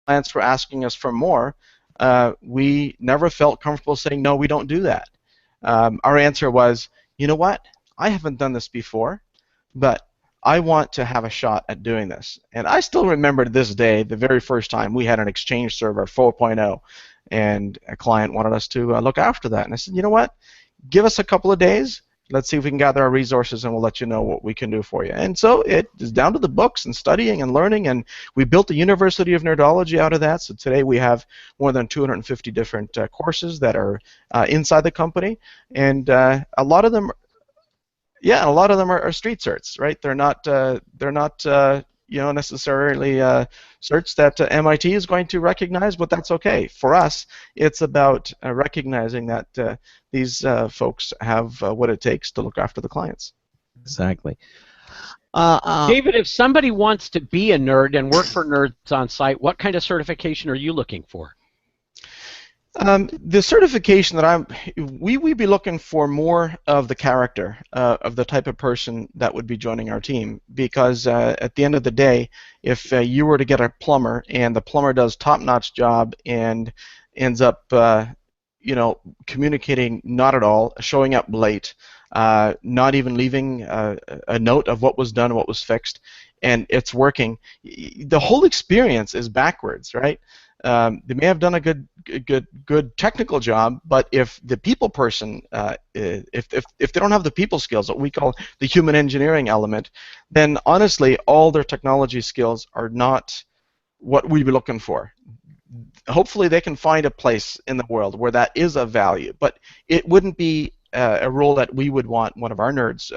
clients were asking us for more, we never felt comfortable saying, no, we don't do that. Our answer was, you know what? I haven't done this before, but I want to have a shot at doing this. And I still remember to this day the very first time we had an Exchange Server 4.0, and a client wanted us to look after that. And I said, you know what? Give us a couple of days. Let's see if we can gather our resources, and we'll let you know what we can do for you. And so it is down to the books and studying and learning, and we built the University of Nerdology out of that. So today we have more than 250 different courses that are inside the company, and a lot of them, a lot of them are street certs, right? They're not necessarily certs that MIT is going to recognize, but that's okay. For us, it's about recognizing that these folks have what it takes to look after the clients. Exactly. David, if somebody wants to be a nerd and work for Nerds on Site, what kind of certification are you looking for? The certification that we'd be looking for more of the character of the type of person that would be joining our team, because at the end of the day, if you were to get a plumber and the plumber does top-notch job and ends up communicating not at all, showing up late, not even leaving a note of what was done, what was fixed, and it's working, the whole experience is backwards, right? They may have done a good technical job, but if the people person, if they don't have the people skills, what we call the human engineering element, then honestly, all their technology skills are not what we'd be looking for. Hopefully, they can find a place in the world where that is of value, but it wouldn't be a role that we would want one of our nerds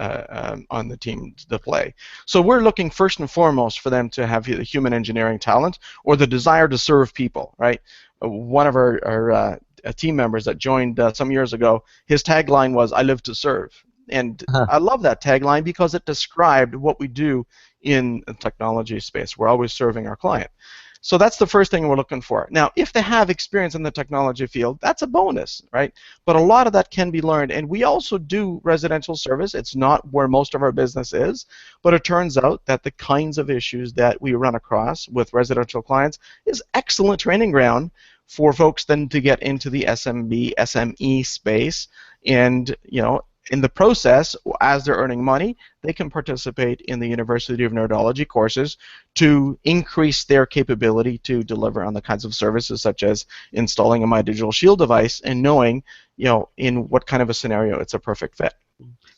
on the team to play. So we're looking first and foremost for them to have the human engineering talent or the desire to serve people, right? One of our team members that joined some years ago, his tagline was, "I live to serve." And I love that tagline because it described what we do in the technology space. We're always serving our client. So that's the first thing we're looking for. Now, if they have experience in the technology field, that's a bonus, right? But a lot of that can be learned. And we also do residential service. It's not where most of our business is, but it turns out that the kinds of issues that we run across with residential clients is excellent training ground for folks then to get into the SMB, SME space, and in the process, as they're earning money, they can participate in the University of Nerdology courses to increase their capability to deliver on the kinds of services such as installing a My Digital Shield device and knowing, in what kind of a scenario it's a perfect fit.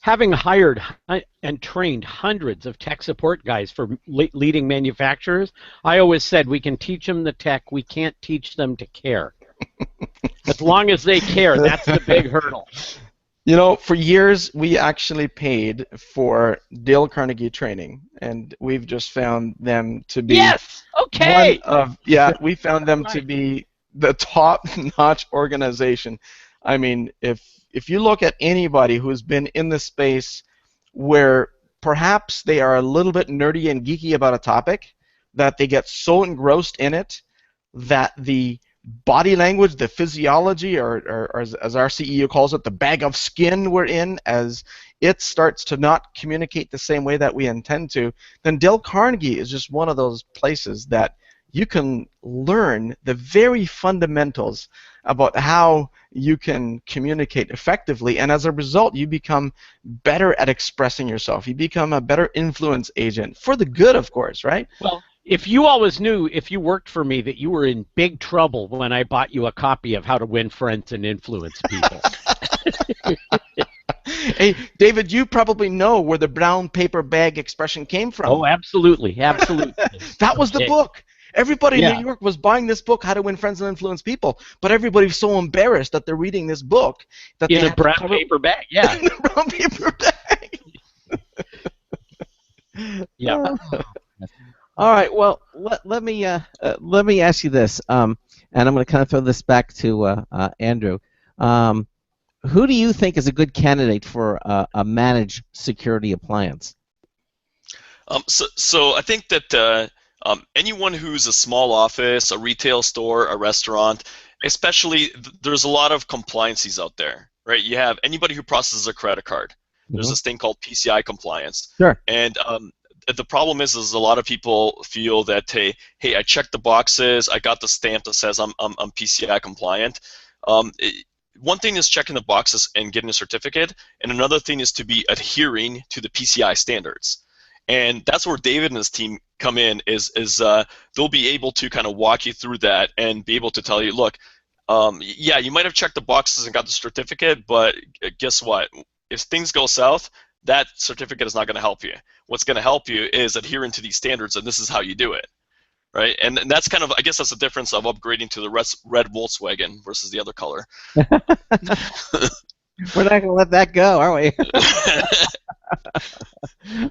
Having hired and trained hundreds of tech support guys for leading manufacturers, I always said we can teach them the tech, we can't teach them to care. As long as they care, that's the big hurdle. For years, we actually paid for Dale Carnegie training, and we've just found them to be we found them to be the top-notch organization. I mean, if you look at anybody who's been in the space where perhaps they are a little bit nerdy and geeky about a topic, that they get so engrossed in it that the body language, the physiology, or as our CEO calls it, the bag of skin we're in, as it starts to not communicate the same way that we intend to, then Dale Carnegie is just one of those places that you can learn the very fundamentals about how you can communicate effectively, and as a result, you become better at expressing yourself. You become a better influence agent, for the good, of course, right? Well, if you always knew, if you worked for me, that you were in big trouble when I bought you a copy of How to Win Friends and Influence People. Hey, David, you probably know where the brown paper bag expression came from. Oh, absolutely, absolutely. That was the book. Everybody in New York was buying this book, How to Win Friends and Influence People, but everybody's so embarrassed that they're reading this book that in a brown paper bag, yeah. In a brown paper bag. Yeah. All right. Well, let me ask you this, and I'm going to kind of throw this back to Andrew. Who do you think is a good candidate for a managed security appliance? So I think that anyone who's a small office, a retail store, a restaurant, especially there's a lot of compliances out there, right? You have anybody who processes a credit card. There's this thing called PCI compliance. Sure. And the problem is a lot of people feel that hey, I checked the boxes, I got the stamp that says I'm PCI compliant. One thing is checking the boxes and getting a certificate, and another thing is to be adhering to the PCI standards. And that's where David and his team come in. Is they'll be able to kind of walk you through that and be able to tell you, look, yeah, you might have checked the boxes and got the certificate, but guess what? If things go south, that certificate is not going to help you. What's going to help you is adhering to these standards, and this is how you do it, right? And that's kind of, I guess that's the difference of upgrading to the red Volkswagen versus the other color. We're not going to let that go, are we?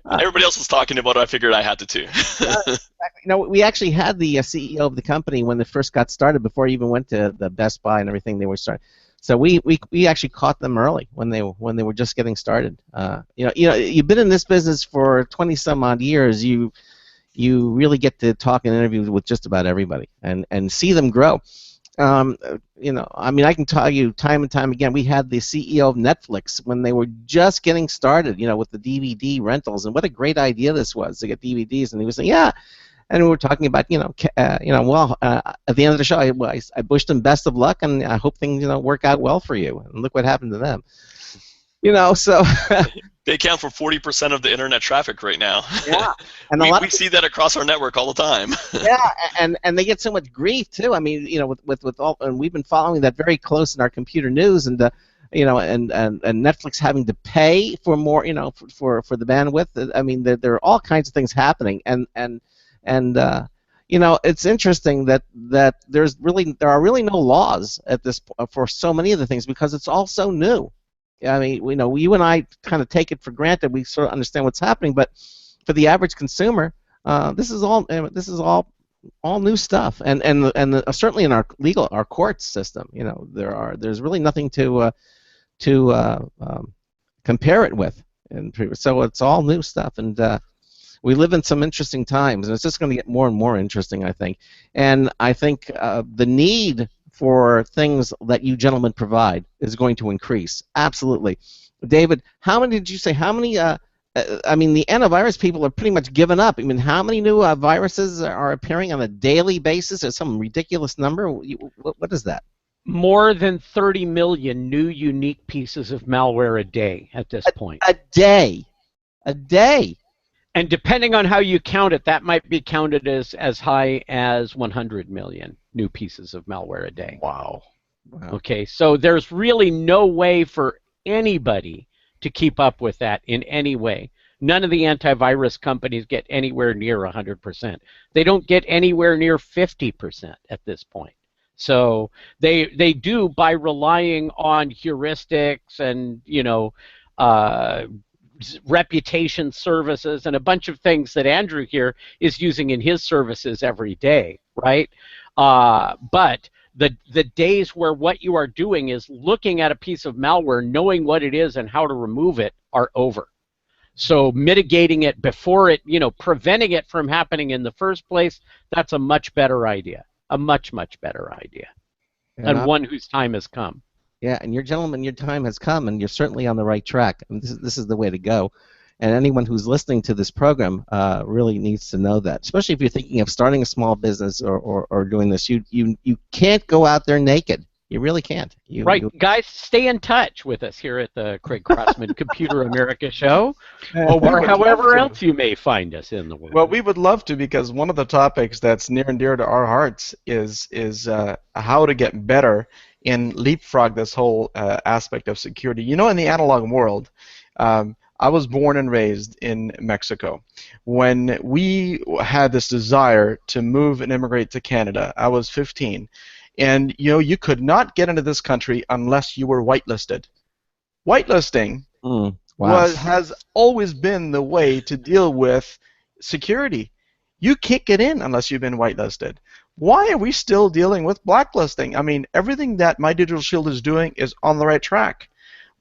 Everybody else was talking about it. I figured I had to too. We actually had the CEO of the company when they first got started, before he even went to the Best Buy and everything. They were starting. So we actually caught them early when they were just getting started. You've been in this business for 20 some odd years. You really get to talk and interview with just about everybody and see them grow. I can tell you time and time again, we had the CEO of Netflix when they were just getting started, with the DVD rentals, and what a great idea this was to get DVDs. And he was saying, yeah. And we were talking about, at the end of the show, I wished them best of luck, and I hope things, work out well for you. And look what happened to them. So they account for 40% of the internet traffic right now. Yeah, and we see that across our network all the time. Yeah, and they get so much grief too. I mean, with all, and we've been following that very close in our computer news, and and Netflix having to pay for more, for the bandwidth. I mean, there are all kinds of things happening, and it's interesting that there are really no laws at this for so many of the things, because it's all so new. I mean, you and I kind of take it for granted. We sort of understand what's happening, but for the average consumer, this is all new stuff. And certainly in our court system, there's really nothing to compare it with. So it's all new stuff, and we live in some interesting times, and it's just going to get more and more interesting, I think. And I think the need for things that you gentlemen provide is going to increase. Absolutely. David, how many did you say? How many? The antivirus people are pretty much given up. I mean, how many new viruses are appearing on a daily basis? Or some ridiculous number? What is that? More than 30 million new unique pieces of malware a day at this point. A day. A day. And depending on how you count it, that might be counted as high as 100 million new pieces of malware a day. Wow. Okay, so there's really no way for anybody to keep up with that in any way. None of the antivirus companies get anywhere near 100%. They don't get anywhere near 50% at this point. So they do by relying on heuristics and, reputation services and a bunch of things that Andrew here is using in his services every day, right? But the days where what you are doing is looking at a piece of malware, knowing what it is and how to remove it, are over. So mitigating it before it, preventing it from happening in the first place, that's a much better idea. A much, much better idea. And one whose time has come. Yeah, and your time has come, and you're certainly on the right track. And this is the way to go. And anyone who's listening to this program really needs to know that, especially if you're thinking of starting a small business or doing this. You can't go out there naked. You really can't. Guys, stay in touch with us here at the Craig Crossman Computer America Show, or however else you may find us in the world. Well, we would love to, because one of the topics that's near and dear to our hearts is how to get better and leapfrog this whole aspect of security. In the analog world, I was born and raised in Mexico. When we had this desire to move and immigrate to Canada, I was 15. And you could not get into this country unless you were whitelisted. Whitelisting has always been the way to deal with security. You can't get in unless you've been whitelisted. Why are we still dealing with blacklisting? I mean, everything that My Digital Shield is doing is on the right track.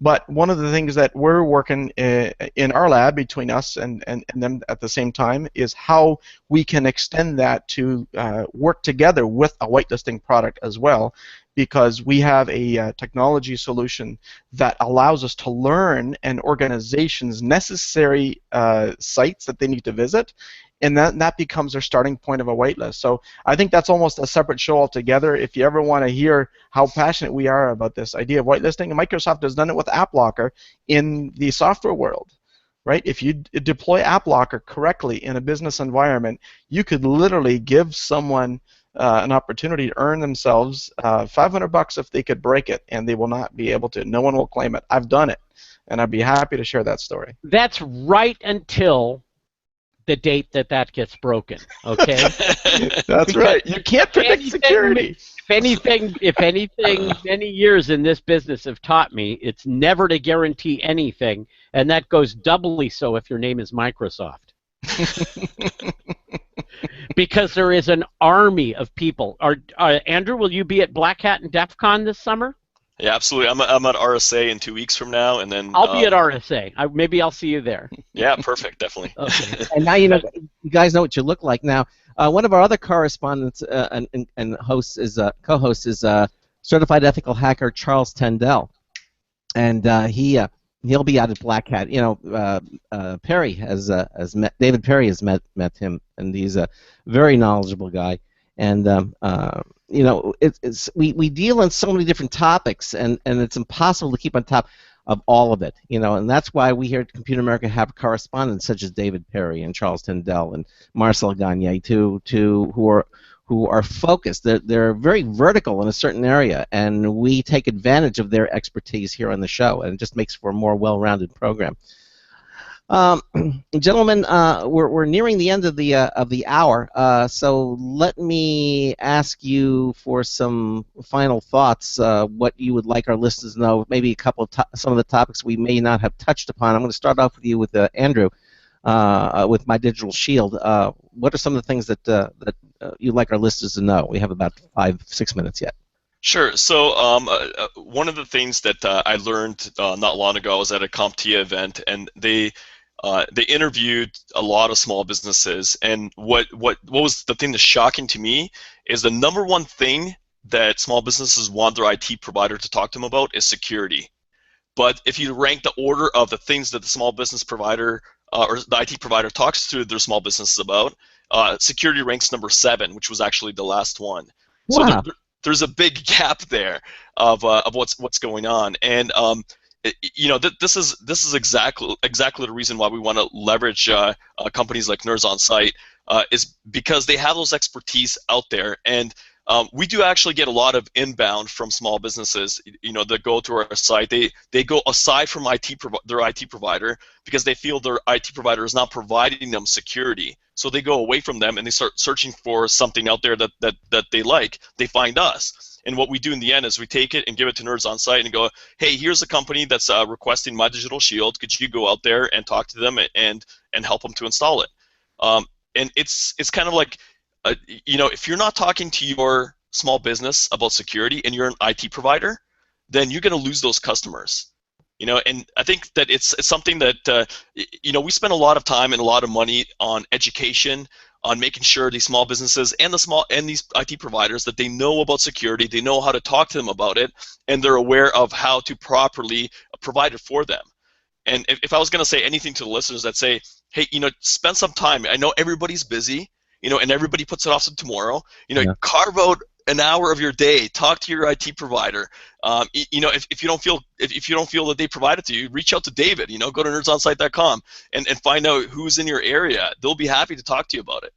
But one of the things that we're working in our lab between us and them at the same time is how we can extend that to work together with a whitelisting product as well, because we have a technology solution that allows us to learn an organization's necessary sites that they need to visit, and that becomes their starting point of a whitelist. So I think that's almost a separate show altogether. If you ever want to hear how passionate we are about this idea of whitelisting, Microsoft has done it with AppLocker in the software world. Right? If you deploy AppLocker correctly in a business environment, you could literally give someone an opportunity to earn themselves $500 if they could break it, and they will not be able to. No one will claim it. I've done it, and I'd be happy to share that story. That's right until the date that gets broken. Okay. That's right. You can't predict security. If anything, many years in this business have taught me, it's never to guarantee anything, and that goes doubly so if your name is Microsoft. Because there is an army of people. Andrew, will you be at Black Hat and DEF CON this summer? Yeah, absolutely. I'm at RSA in 2 weeks from now, and then I'll be at RSA. Maybe I'll see you there. Yeah, perfect, definitely. Okay. And now you guys know what you look like. Now, one of our other correspondents and hosts is co-host is certified ethical hacker Charles Tendell, and he'll be out at Black Hat. Perry has met David Perry has met him, and he's a very knowledgeable guy. And we deal in so many different topics, and it's impossible to keep on top of all of it. And that's why we here at Computer America have correspondents such as David Perry and Charles Tendell and Marcel Gagne, who are focused. They're very vertical in a certain area, and we take advantage of their expertise here on the show, and it just makes for a more well-rounded program. Gentlemen, we're nearing the end of the hour, so let me ask you for some final thoughts. What you would like our listeners to know? Maybe a couple of some of the topics we may not have touched upon. I'm going to start off with you with Andrew, with My Digital Shield. What are some of the things that you'd like our listeners to know? We have about 5-6 minutes yet. Sure. So one of the things that I learned not long ago, I was at a CompTIA event, and they interviewed a lot of small businesses, and what was the thing that's shocking to me is the number one thing that small businesses want their IT provider to talk to them about is security. But if you rank the order of the things that the small business provider or the IT provider talks to their small businesses about, security ranks number 7, which was actually the last one. Wow. So there's a big gap there of what's going on, and this is exactly the reason why we want to leverage companies like Nerds on Site, is because they have those expertise out there, and we do actually get a lot of inbound from small businesses, that go to our site. They go aside from their IT provider because they feel their IT provider is not providing them security. So they go away from them and they start searching for something out there that they like. They find us. And what we do in the end is we take it and give it to Nerds on Site and go, hey, here's a company that's requesting My Digital Shield. Could you go out there and talk to them and help them to install it? And it's kind of like, if you're not talking to your small business about security and you're an IT provider, then you're going to lose those customers. And I think that it's something that we spend a lot of time and a lot of money on education, on making sure these small businesses and these IT providers that they know about security, they know how to talk to them about it, and they're aware of how to properly provide it for them. And if I was going to say anything to the listeners, that say, hey, spend some time. I know everybody's busy, and everybody puts it off to tomorrow. Carve out an hour of your day. Talk to your IT provider. If you don't feel that they provide it to you, reach out to David. Go to nerdsonsite.com and find out who's in your area. They'll be happy to talk to you about it.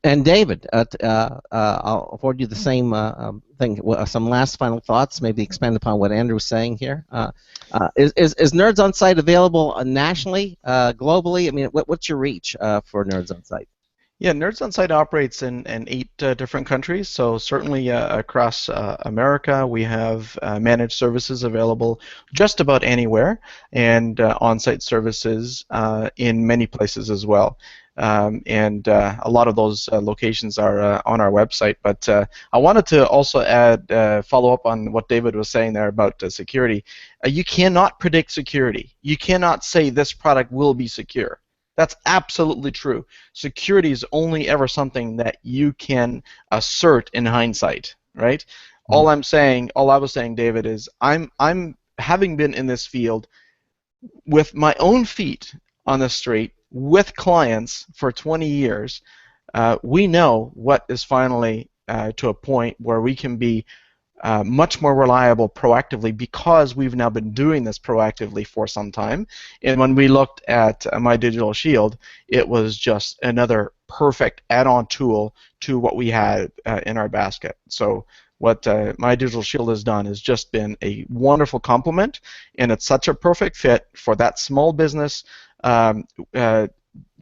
And David, I'll afford you the same thing. Some last final thoughts, maybe expand upon what Andrew was saying here. Is Nerds on Site available nationally, globally? I mean, what's your reach for Nerds on Site? Yeah, Nerds on Site operates in 8 different countries, so certainly across America we have managed services available just about anywhere, and on-site services in many places as well. and a lot of those locations are on our website. But I wanted to also add, follow up on what David was saying there about security. You cannot predict security. You cannot say this product will be secure. That's absolutely true. Security is only ever something that you can assert in hindsight, right? All I was saying, David, is I'm having been in this field with my own feet on the street with clients for 20 years. We know what is finally to a point where we can be much more reliable proactively because we've now been doing this proactively for some time. And when we looked at My Digital Shield, it was just another perfect add-on tool to what we had in our basket. So what My Digital Shield has done has just been a wonderful complement, and it's such a perfect fit for that small business where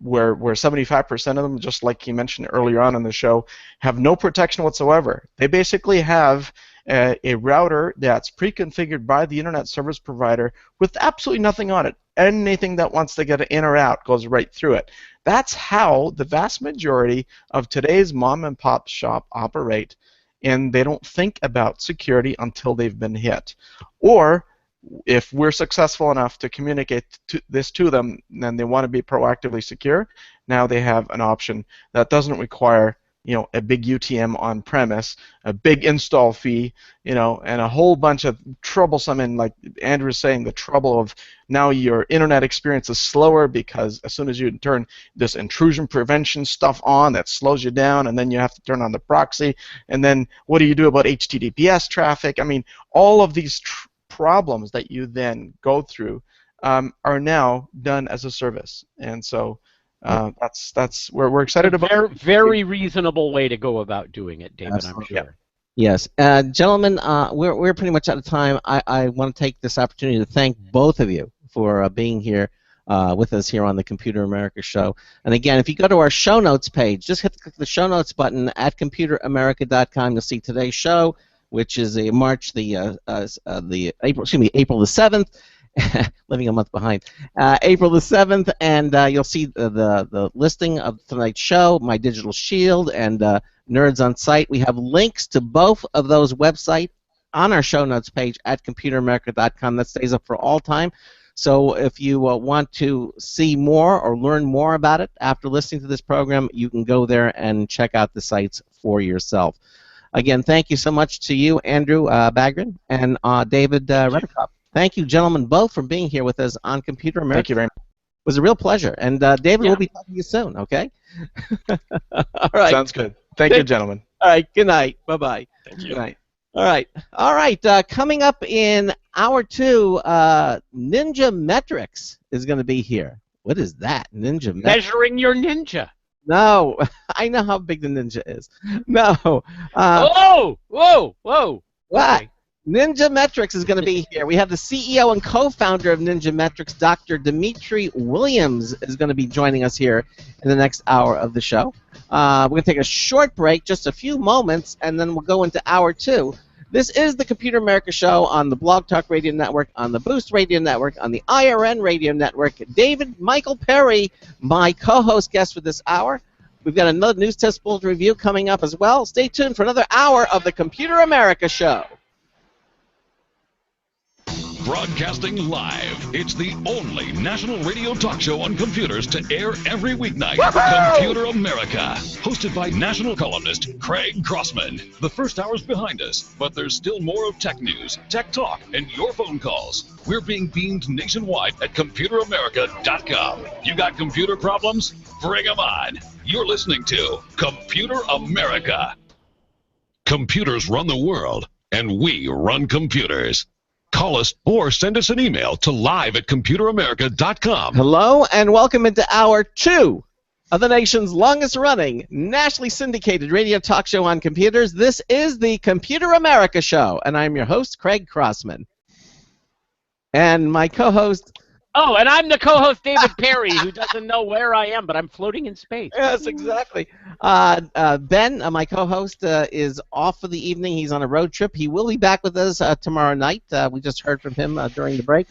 75% of them, just like you mentioned earlier on in the show, have no protection whatsoever. They basically have a router that's pre-configured by the internet service provider with absolutely nothing on it. Anything that wants to get in or out goes right through it. That's how the vast majority of today's mom and pop shop operate, and they don't think about security until they've been hit. Or if we're successful enough to communicate this to them and they want to be proactively secure, now they have an option that doesn't require, you know, a big UTM on premise, a big install fee, you know, and a whole bunch of troublesome, and like Andrew was saying, the trouble of now your internet experience is slower because as soon as you turn this intrusion prevention stuff on, that slows you down, and then you have to turn on the proxy, and then what do you do about HTTPS traffic? I mean, all of these problems that you then go through are now done as a service, and so that's where we're excited about. Very reasonable way to go about doing it, David. Absolutely. I'm sure. Yes, gentlemen, we're pretty much out of time. I want to take this opportunity to thank both of you for being here with us here on the Computer America Show. And again, if you go to our show notes page, just click the show notes button at computeramerica.com. You'll see today's show, which is April the 7th. Living a month behind. April the 7th, and you'll see the listing of tonight's show, My Digital Shield, and Nerds on Site. We have links to both of those websites on our show notes page at computeramerica.com. That stays up for all time. So if you want to see more or learn more about it after listening to this program, you can go there and check out the sites for yourself. Again, thank you so much to you, Andrew Bagran, and David Redekop. Thank you, gentlemen, both, for being here with us on Computer America. Thank you very much. It was a real pleasure. And David, we'll be talking to you soon, okay? All right. Sounds good. Thank you, gentlemen. All right, good night. Bye-bye. Thank you. Good night. All right. Coming up in hour 2, Ninja Metrics is going to be here. What is that? Ninja Metrics? Measuring your ninja. No. I know how big the ninja is. No. Whoa! What? Okay. Ninja Metrics is going to be here. We have the CEO and co-founder of Ninja Metrics, Dr. Dimitri Williams, is going to be joining us here in the next hour of the show. We're going to take a short break, just a few moments, and then we'll go into hour 2. This is the Computer America Show on the Blog Talk Radio Network, on the Boost Radio Network, on the IRN Radio Network. David Michael Perry, my co-host guest for this hour. We've got another News Test Bulletin review coming up as well. Stay tuned for another hour of the Computer America Show. Broadcasting live. It's the only national radio talk show on computers to air every weeknight. Computer America. Hosted by national columnist Craig Crossman. The first hour's behind us, but there's still more of tech news, tech talk, and your phone calls. We're being beamed nationwide at ComputerAmerica.com. You got computer problems? Bring them on. You're listening to Computer America. Computers run the world, and we run computers. Call us or send us an email to live@computeramerica.com. Hello and welcome into hour 2 of the nation's longest-running, nationally syndicated radio talk show on computers. This is the Computer America Show, and I'm your host, Craig Crossman. And my co-host... Oh, and I'm the co-host, David Perry, who doesn't know where I am, but I'm floating in space. Yes, exactly. Ben, my co-host, is off for the evening. He's on a road trip. He will be back with us tomorrow night. We just heard from him during the break.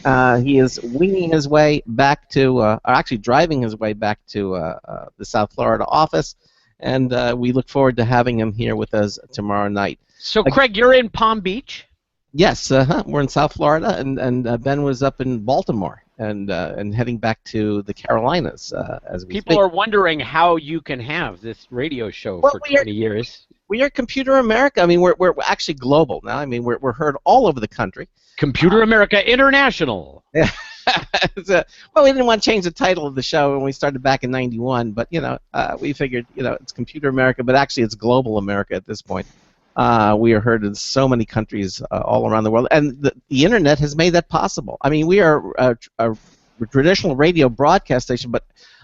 He is winging his way back to, or actually driving his way back to the South Florida office, and we look forward to having him here with us tomorrow night. So, Craig, you're in Palm Beach? Yes, we're in South Florida, and Ben was up in Baltimore, and heading back to the Carolinas as we People speak. are wondering how you can have this radio show for 20 years. We are Computer America. I mean, we're actually global now. I mean, we're heard all over the country. Computer America International. Yeah. Well, we didn't want to change the title of the show when we started back in '91, but we figured it's Computer America, but actually it's Global America at this point. We are heard in so many countries all around the world, and the internet has made that possible. I mean, we are a traditional radio broadcast station, but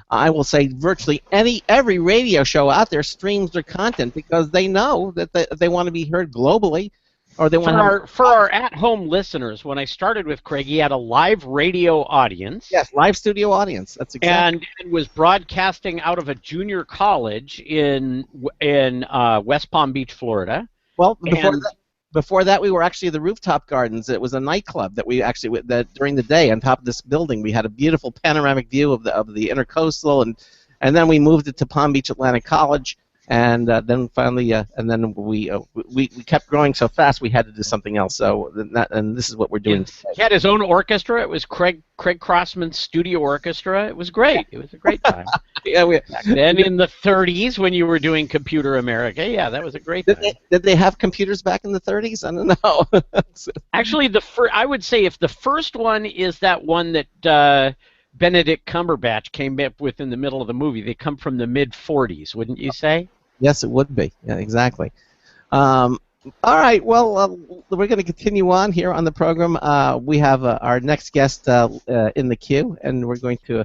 I will say virtually every radio show out there streams their content because they know that they want to be heard globally. Or they want for our at-home listeners, when I started with Craig, he had a live radio audience. Yes, live studio audience. That's exactly. And was broadcasting out of a junior college in West Palm Beach, Florida. Well, before that, we were actually the Rooftop Gardens. It was a nightclub that we actually during the day on top of this building. We had a beautiful panoramic view of the Intercoastal, and then we moved it to Palm Beach Atlantic College. And then finally, we kept growing so fast we had to do something else. So and this is what we're doing today. He had his own orchestra. It was Craig Crossman's studio orchestra. It was great. It was a great time. Back then in the 30s when you were doing Computer America, yeah, that was a great time. Did they have computers back in the 30s? I don't know. Actually, I would say if the first one is that one that Benedict Cumberbatch came up with in the middle of the movie, they come from the mid-40s, wouldn't you say? Yes, it would be. Yeah, exactly. All right. Well, we're going to continue on here on the program. We have our next guest in the queue, and we're going to.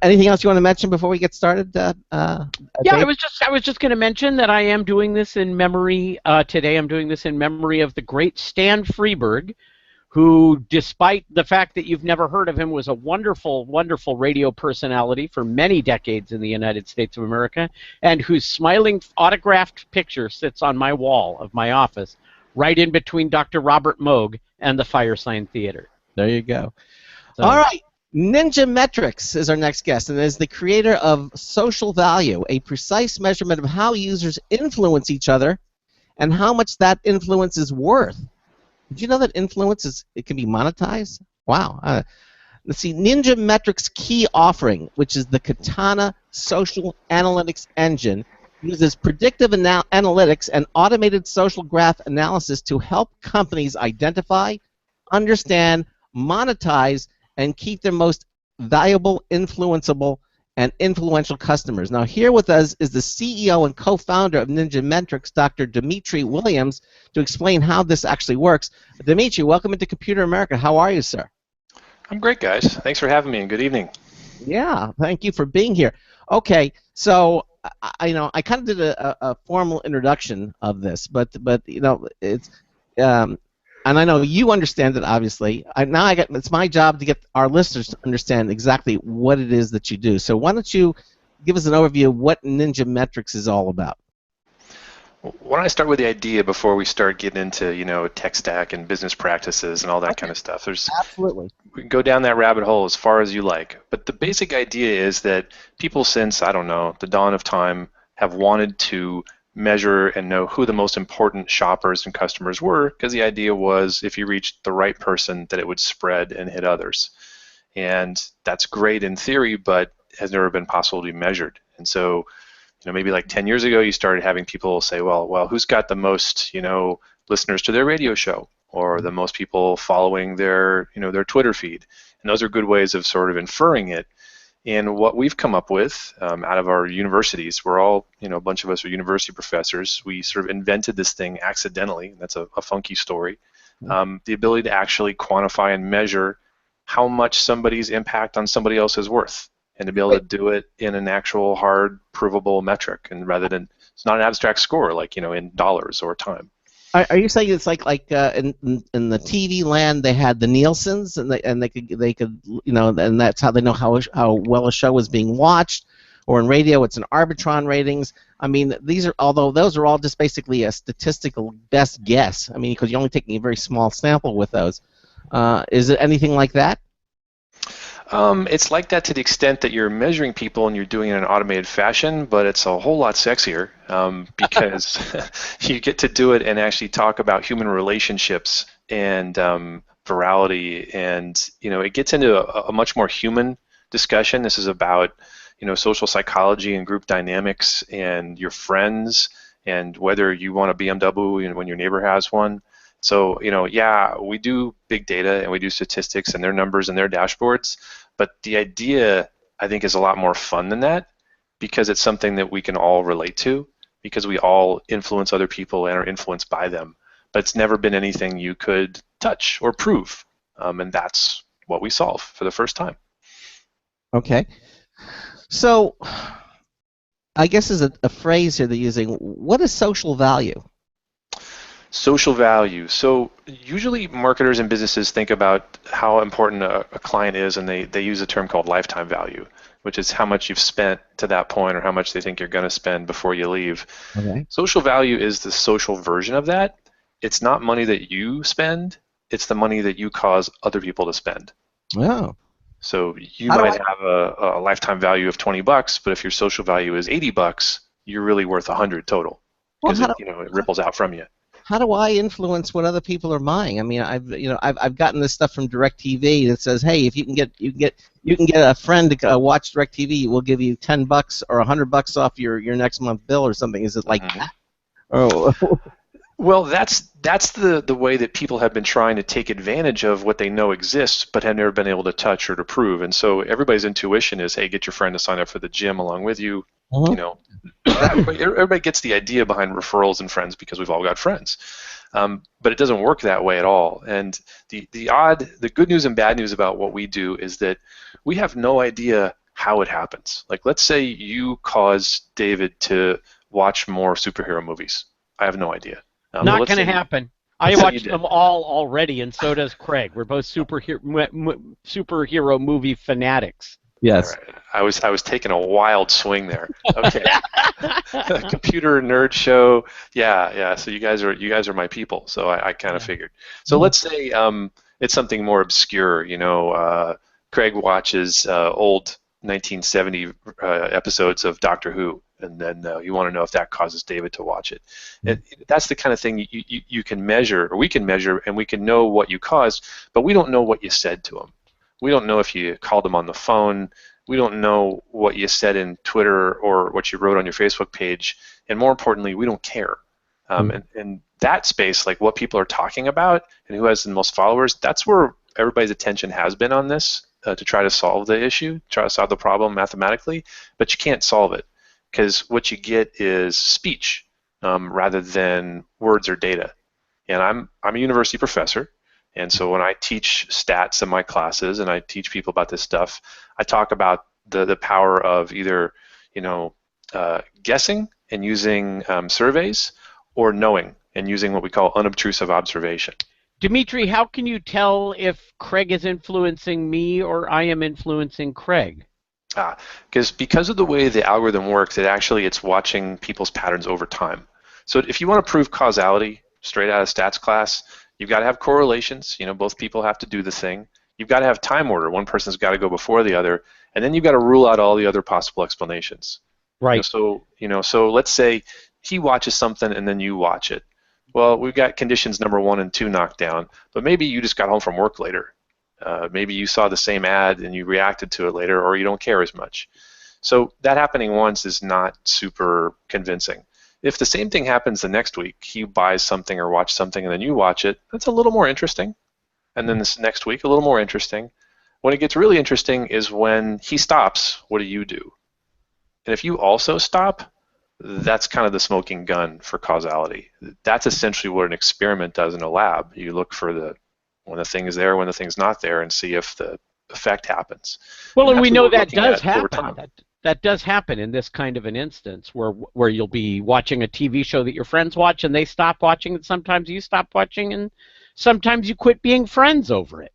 Anything else you want to mention before we get started? Yeah, I was just going to mention that I am doing this in memory today. I'm doing this in memory of the great Stan Freberg, who, despite the fact that you've never heard of him, was a wonderful, wonderful radio personality for many decades in the United States of America, and whose smiling autographed picture sits on my wall of my office, right in between Dr. Robert Moog and the Firesign Theater. There you go. So, all right. Ninja Metrics is our next guest, and is the creator of Social Value, a precise measurement of how users influence each other and how much that influence is worth. Did you know that influence can be monetized? Wow. Let's see. Ninja Metrics' key offering, which is the Katana Social Analytics Engine, uses predictive analytics and automated social graph analysis to help companies identify, understand, monetize, and keep their most valuable, influenceable, and influential customers. Now, here with us is the CEO and co-founder of Ninja Metrics, Dr. Dimitri Williams, to explain how this actually works. Dimitri, welcome into Computer America. How are you, sir? I'm great, guys. Thanks for having me, and good evening. Yeah, thank you for being here. Okay, so I kind of did a formal introduction of this, but it's and I know you understand it, obviously. It's my job to get our listeners to understand exactly what it is that you do. So why don't you give us an overview of what Ninja Metrics is all about? Why don't I start with the idea before we start getting into, tech stack and business practices and all that kind of stuff. Absolutely. We can go down that rabbit hole as far as you like. But the basic idea is that people since, the dawn of time have wanted to measure and know who the most important shoppers and customers were, because the idea was if you reached the right person that it would spread and hit others. And that's great in theory, but has never been possible to be measured. And so, maybe like 10 years ago, you started having people say, well, who's got the most, listeners to their radio show, or the most people following their Twitter feed. And those are good ways of sort of inferring it. And what we've come up with out of our universities, we're all, a bunch of us are university professors. We sort of invented this thing accidentally. That's a funky story. The ability to actually quantify and measure how much somebody's impact on somebody else is worth, and to be able to do it in an actual hard, provable metric, and rather than, it's not an abstract score like, in dollars or time. Are you saying it's like in the TV land they had the Nielsen's and they could and that's how they know how well a show is being watched, or in radio it's an Arbitron ratings. I mean, although those are all just basically a statistical best guess. I mean, because you're only taking a very small sample with those. Is it anything like that? It's like that to the extent that you're measuring people and you're doing it in an automated fashion, but it's a whole lot sexier because you get to do it and actually talk about human relationships and virality, and it gets into a much more human discussion. This is about social psychology and group dynamics and your friends and whether you want a BMW when your neighbor has one. So, yeah, we do big data and we do statistics and their numbers and their dashboards, but the idea, I think, is a lot more fun than that because it's something that we can all relate to because we all influence other people and are influenced by them. But it's never been anything you could touch or prove, and that's what we solve for the first time. Okay. So, I guess there's a phrase here they're using. What is social value? Social value. So usually marketers and businesses think about how important a client is, and they use a term called lifetime value, which is how much you've spent to that point or how much they think you're going to spend before you leave. Okay. Social value is the social version of that. It's not money that you spend. It's the money that you cause other people to spend. Oh. So you might have a lifetime value of $20, but if your social value is $80, you're really worth $100 total because it ripples out from you. How do I influence what other people are buying? I mean, I've gotten this stuff from DirecTV that says, hey, if you can get a friend to watch DirecTV, we'll give you $10 or $100 off your next month bill or something. Is it like that? Oh. Well, that's the way that people have been trying to take advantage of what they know exists, but have never been able to touch or to prove. And so everybody's intuition is, hey, get your friend to sign up for the gym along with you. Everybody gets the idea behind referrals and friends because we've all got friends, but it doesn't work that way at all. And the good news and bad news about what we do is that we have no idea how it happens. Like, let's say you cause David to watch more superhero movies. I have no idea. Not going to happen. I watched them all already, and so does Craig. We're both superhero movie fanatics. Yes. Right. I was taking a wild swing there. Okay. Computer nerd show. Yeah. So you guys are my people. So I kind of figured. So let's say it's something more obscure. Craig watches old 1970 episodes of Doctor Who, and then you want to know if that causes David to watch it. That's the kind of thing you can measure, or we can measure, and we can know what you caused, but we don't know what you said to him. We don't know if you called him on the phone. We don't know what you said in Twitter or what you wrote on your Facebook page. And more importantly, we don't care. And that space, like what people are talking about and who has the most followers, that's where everybody's attention has been on this to try to solve the issue, try to solve the problem mathematically. But you can't solve it because what you get is speech rather than words or data. And I'm a university professor. And so when I teach stats in my classes and I teach people about this stuff, I talk about the power of either guessing and using surveys, or knowing and using what we call unobtrusive observation. Dimitri, how can you tell if Craig is influencing me or I am influencing Craig? Because of the way the algorithm works, it's watching people's patterns over time. So if you want to prove causality straight out of stats class, you've got to have correlations. Both people have to do the thing. You've got to have time order. One person's got to go before the other, and then you've got to rule out all the other possible explanations. Right. So let's say he watches something and then you watch it. Well, we've got conditions number 1 and 2 knocked down, but maybe you just got home from work later. Maybe you saw the same ad and you reacted to it later, or you don't care as much. So that happening once is not super convincing. If the same thing happens the next week, he buys something or watches something and then you watch it, that's a little more interesting. And then this next week, a little more interesting. When it gets really interesting is when he stops, what do you do? And if you also stop, that's kind of the smoking gun for causality. That's essentially what an experiment does in a lab. You look for when the thing is there, when the thing's not there, and see if the effect happens. Well, and we know that does happen. That does happen in this kind of an instance where you'll be watching a TV show that your friends watch and they stop watching, and sometimes you stop watching, and sometimes you quit being friends over it.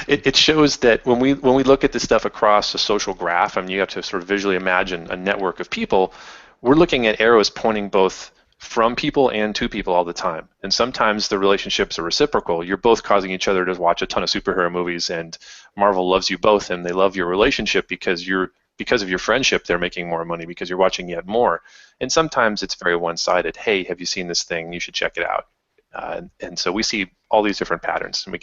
It shows that when we look at this stuff across a social graph, I mean, you have to sort of visually imagine a network of people. We're looking at arrows pointing both from people and to people all the time. And sometimes the relationships are reciprocal. You're both causing each other to watch a ton of superhero movies, and Marvel loves you both, and they love your relationship because of your friendship, they're making more money because you're watching yet more. And sometimes it's very one-sided. Hey, have you seen this thing? You should check it out. And so we see all these different patterns, and we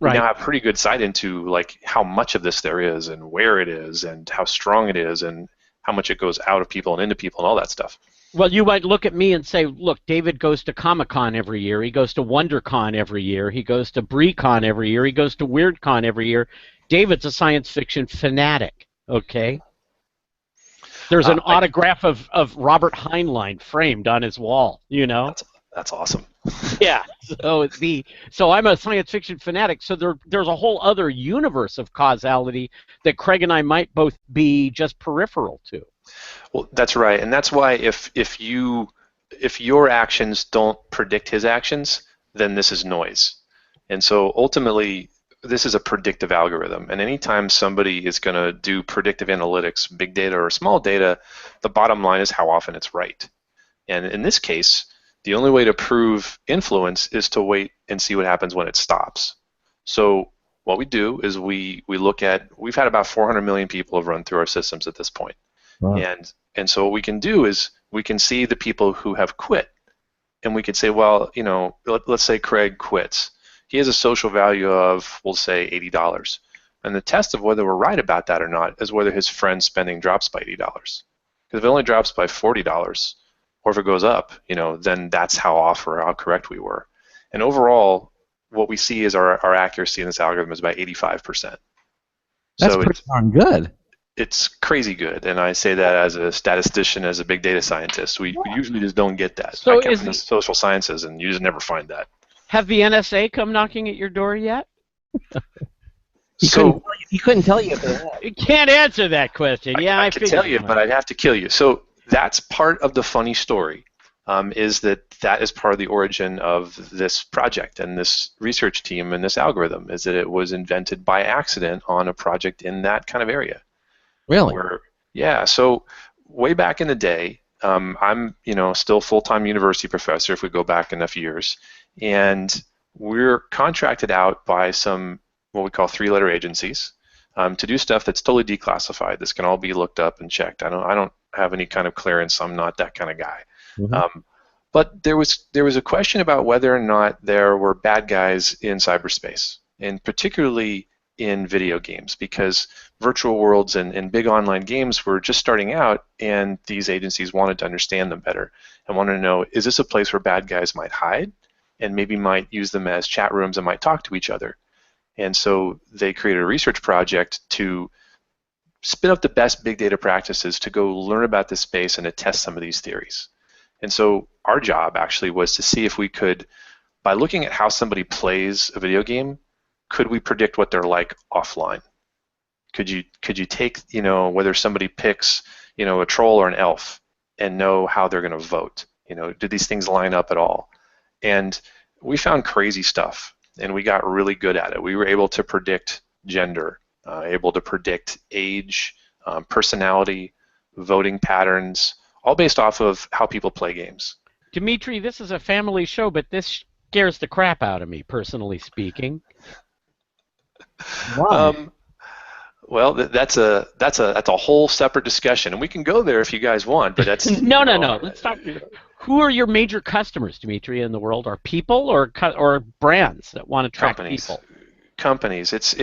now have pretty good sight into like how much of this there is, and where it is, and how strong it is, and how much it goes out of people and into people, and all that stuff. Well, you might look at me and say, look, David goes to Comic-Con every year. He goes to WonderCon every year. He goes to BreeCon every year. He goes to WeirdCon every year. David's a science fiction fanatic, okay? There's an autograph of Robert Heinlein framed on his wall, you know? That's awesome. Yeah. So I'm a science fiction fanatic, so there's a whole other universe of causality that Craig and I might both be just peripheral to. Well, that's right, and that's why if your actions don't predict his actions, then this is noise. And so ultimately, this is a predictive algorithm, and anytime somebody is going to do predictive analytics, big data or small data, the bottom line is how often it's right. And in this case, the only way to prove influence is to wait and see what happens when it stops. So what we do is we look at, we've had about 400 million people have run through our systems at this point. Wow. And so what we can do is we can see the people who have quit, and we could say, well, you know, let's say Craig quits. He has a social value of, we'll say, $80. And the test of whether we're right about that or not is whether his friend spending drops by $80. Because if it only drops by $40, or if it goes up, you know, then that's how off or how correct we were. And overall, what we see is our accuracy in this algorithm is about 85%. That's pretty darn good. It's crazy good, and I say that as a statistician, as a big data scientist. We usually just don't get that. So I come from the social sciences, and you just never find that. Have the NSA come knocking at your door yet? He couldn't tell you. You can't answer that question. Yeah, I could tell you, but I'd have to kill you. So that's part of the funny story, is that is part of the origin of this project and this research team and this algorithm, is that it was invented by accident on a project in that kind of area. Really? Yeah. So way back in the day, I'm still full-time university professor if we go back enough years, and we're contracted out by some what we call three-letter agencies to do stuff that's totally declassified. This can all be looked up and checked. I don't have any kind of clearance. I'm not that kind of guy. Mm-hmm. But there was a question about whether or not there were bad guys in cyberspace, and particularly in video games, because virtual worlds and big online games were just starting out, and these agencies wanted to understand them better and wanted to know, is this a place where bad guys might hide and maybe might use them as chat rooms and might talk to each other? And so they created a research project to spin up the best big data practices to go learn about this space and to test some of these theories. And so our job actually was to see if we could, by looking at how somebody plays a video game, could we predict what they're like offline? Could you take, whether somebody picks, a troll or an elf and know how they're going to vote? Do these things line up at all? And we found crazy stuff, and we got really good at it. We were able to predict gender, able to predict age, personality, voting patterns, all based off of how people play games. Dimitri, this is a family show, but this scares the crap out of me, personally speaking. Wow. Well, that's a whole separate discussion, and we can go there if you guys want. But that's no. Let's talk. Who are your major customers, Dimitri, in the world? Are people or brands that want to track people? Companies. It's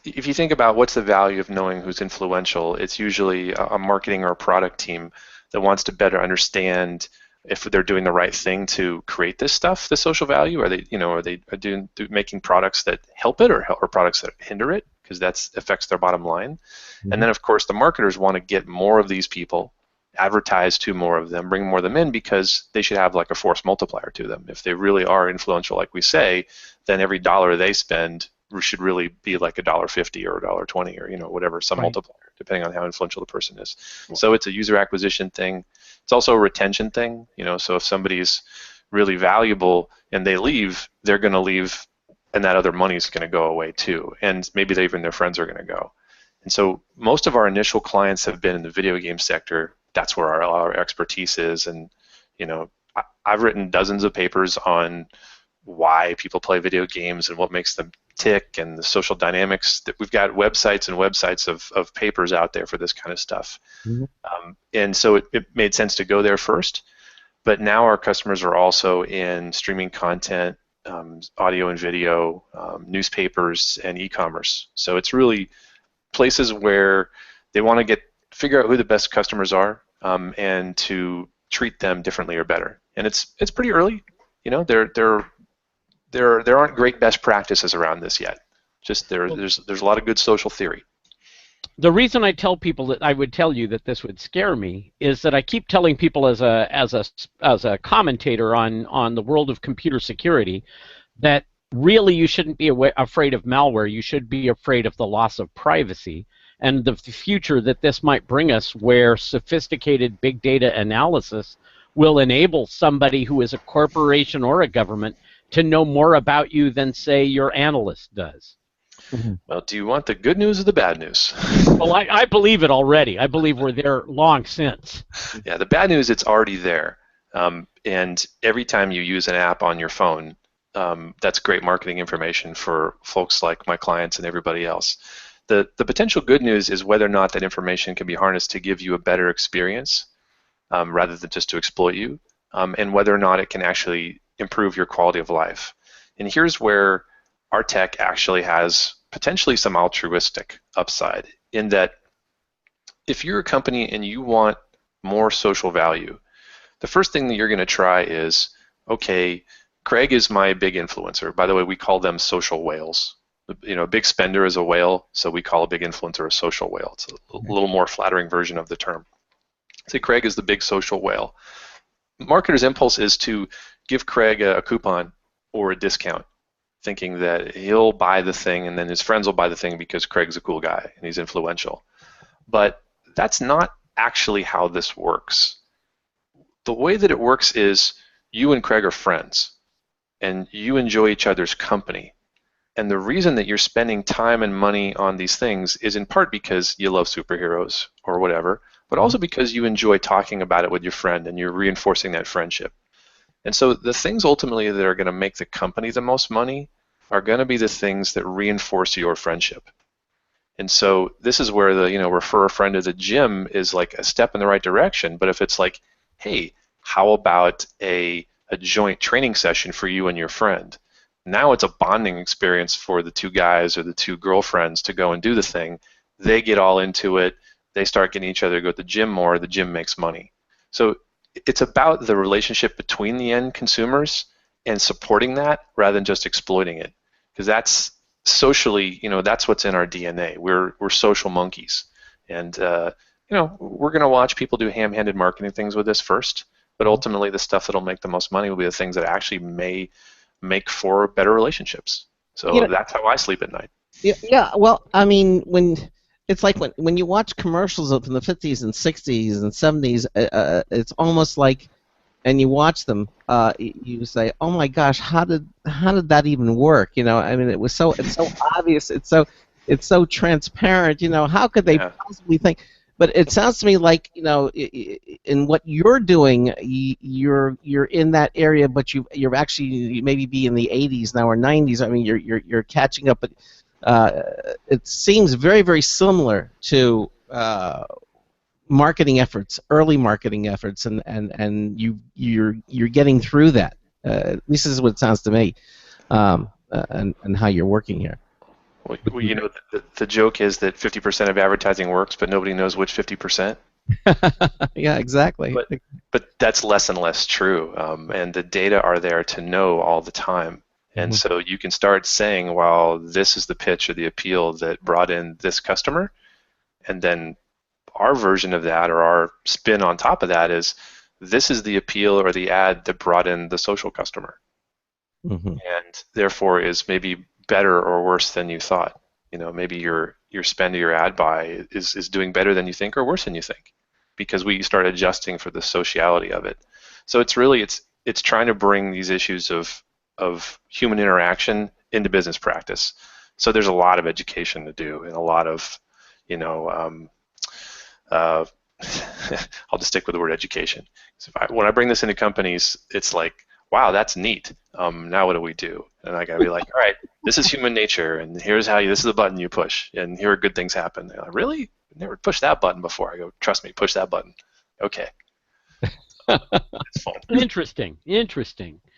if you think about what's the value of knowing who's influential, it's usually a marketing or a product team that wants to better understand if they're doing the right thing to create this stuff, the social value. Are they making products that help it or products that hinder it, because that affects their bottom line. Mm-hmm. And then of course the marketers want to get more of these people, advertise to more of them, bring more of them in, because they should have like a force multiplier to them. If they really are influential, like we say, then every dollar they spend should really be like $1.50 or $1.20 or whatever, some multiplier, depending on how influential the person is. So it's a user acquisition thing. It's also a retention thing. So if somebody's really valuable and they leave, they're going to leave, and that other money is going to go away too, and maybe even their friends are going to go. And so most of our initial clients have been in the video game sector. That's where our expertise is, and I've written dozens of papers on why people play video games and what makes them tick and the social dynamics. That we've got websites and websites of papers out there for this kind of stuff. And so it made sense to go there first. But now our customers are also in streaming content, audio and video, newspapers, and e-commerce. So it's really places where they want to figure out who the best customers are, and to treat them differently or better. And it's pretty early. You know, there aren't great best practices around this yet. Just there's a lot of good social theory. The reason I tell people that I would tell you that this would scare me is that I keep telling people as a commentator on the world of computer security that really you shouldn't be afraid of malware. You should be afraid of the loss of privacy and the future that this might bring us, where sophisticated big data analysis will enable somebody who is a corporation or a government to know more about you than, say, your analyst does. Well, do you want the good news or the bad news? Well, I believe it already. I believe we're there long since. Yeah, the bad news, it's already there. And every time you use an app on your phone, that's great marketing information for folks like my clients and everybody else. The potential good news is whether or not that information can be harnessed to give you a better experience, rather than just to exploit you, and whether or not it can actually improve your quality of life. And here's where our tech actually has potentially some altruistic upside, in that if you're a company and you want more social value, the first thing that you're going to try is, okay, Craig is my big influencer. By the way, we call them social whales. You know, a big spender is a whale, so we call a big influencer a social whale. It's a little more flattering version of the term. Say Craig is the big social whale. Marketer's impulse is to give Craig a coupon or a discount, thinking that he'll buy the thing and then his friends will buy the thing because Craig's a cool guy and he's influential. But that's not actually how this works. The way that it works is you and Craig are friends and you enjoy each other's company. And the reason that you're spending time and money on these things is in part because you love superheroes or whatever, but also because you enjoy talking about it with your friend and you're reinforcing that friendship. And so the things ultimately that are going to make the company the most money are going to be the things that reinforce your friendship. And so this is where the, refer a friend to the gym is like a step in the right direction. But if it's like, hey, how about a joint training session for you and your friend? Now it's a bonding experience for the two guys or the two girlfriends to go and do the thing. They get all into it. They start getting each other to go to the gym more. The gym makes money. So it's about the relationship between the end consumers and supporting that rather than just exploiting it. Because that's socially, that's what's in our DNA. We're social monkeys. And, we're going to watch people do ham-handed marketing things with this first. But ultimately, the stuff that'll make the most money will be the things that actually may make for better relationships. So that's how I sleep at night. Yeah. Well, I mean, it's like when you watch commercials from the 50s and 60s and 70s, it's almost like, and you watch them, you say, "Oh my gosh, how did that even work?" I mean, it's so obvious, it's so transparent. How could they possibly think? But it sounds to me like, in what you're doing, you're in that area, but you're actually, you maybe be in the 80s now or 90s. I mean, you're catching up. But it seems very, very similar to marketing efforts, early marketing efforts, and you're getting through that. At least this is what it sounds to me, and how you're working here. Well, the joke is that 50% of advertising works, but nobody knows which 50%. Yeah, exactly. But that's less and less true, and the data are there to know all the time. And so you can start saying, well, this is the pitch or the appeal that brought in this customer, and then our version of that or our spin on top of that is this is the appeal or the ad that brought in the social customer, and therefore is maybe better or worse than you thought. Maybe your spend or your ad buy is doing better than you think or worse than you think, because we start adjusting for the sociality of it. So it's really it's trying to bring these issues of human interaction into business practice. So there's a lot of education to do and a lot of I'll just stick with the word education. When I bring this into companies, it's like, wow, that's neat. Now what do we do? And I gotta be like, all right, this is human nature, and here's how this is the button you push, and here are good things happen. They're like, really? Never pushed that button before. I go, trust me, push that button. Okay. It's fun. Interesting.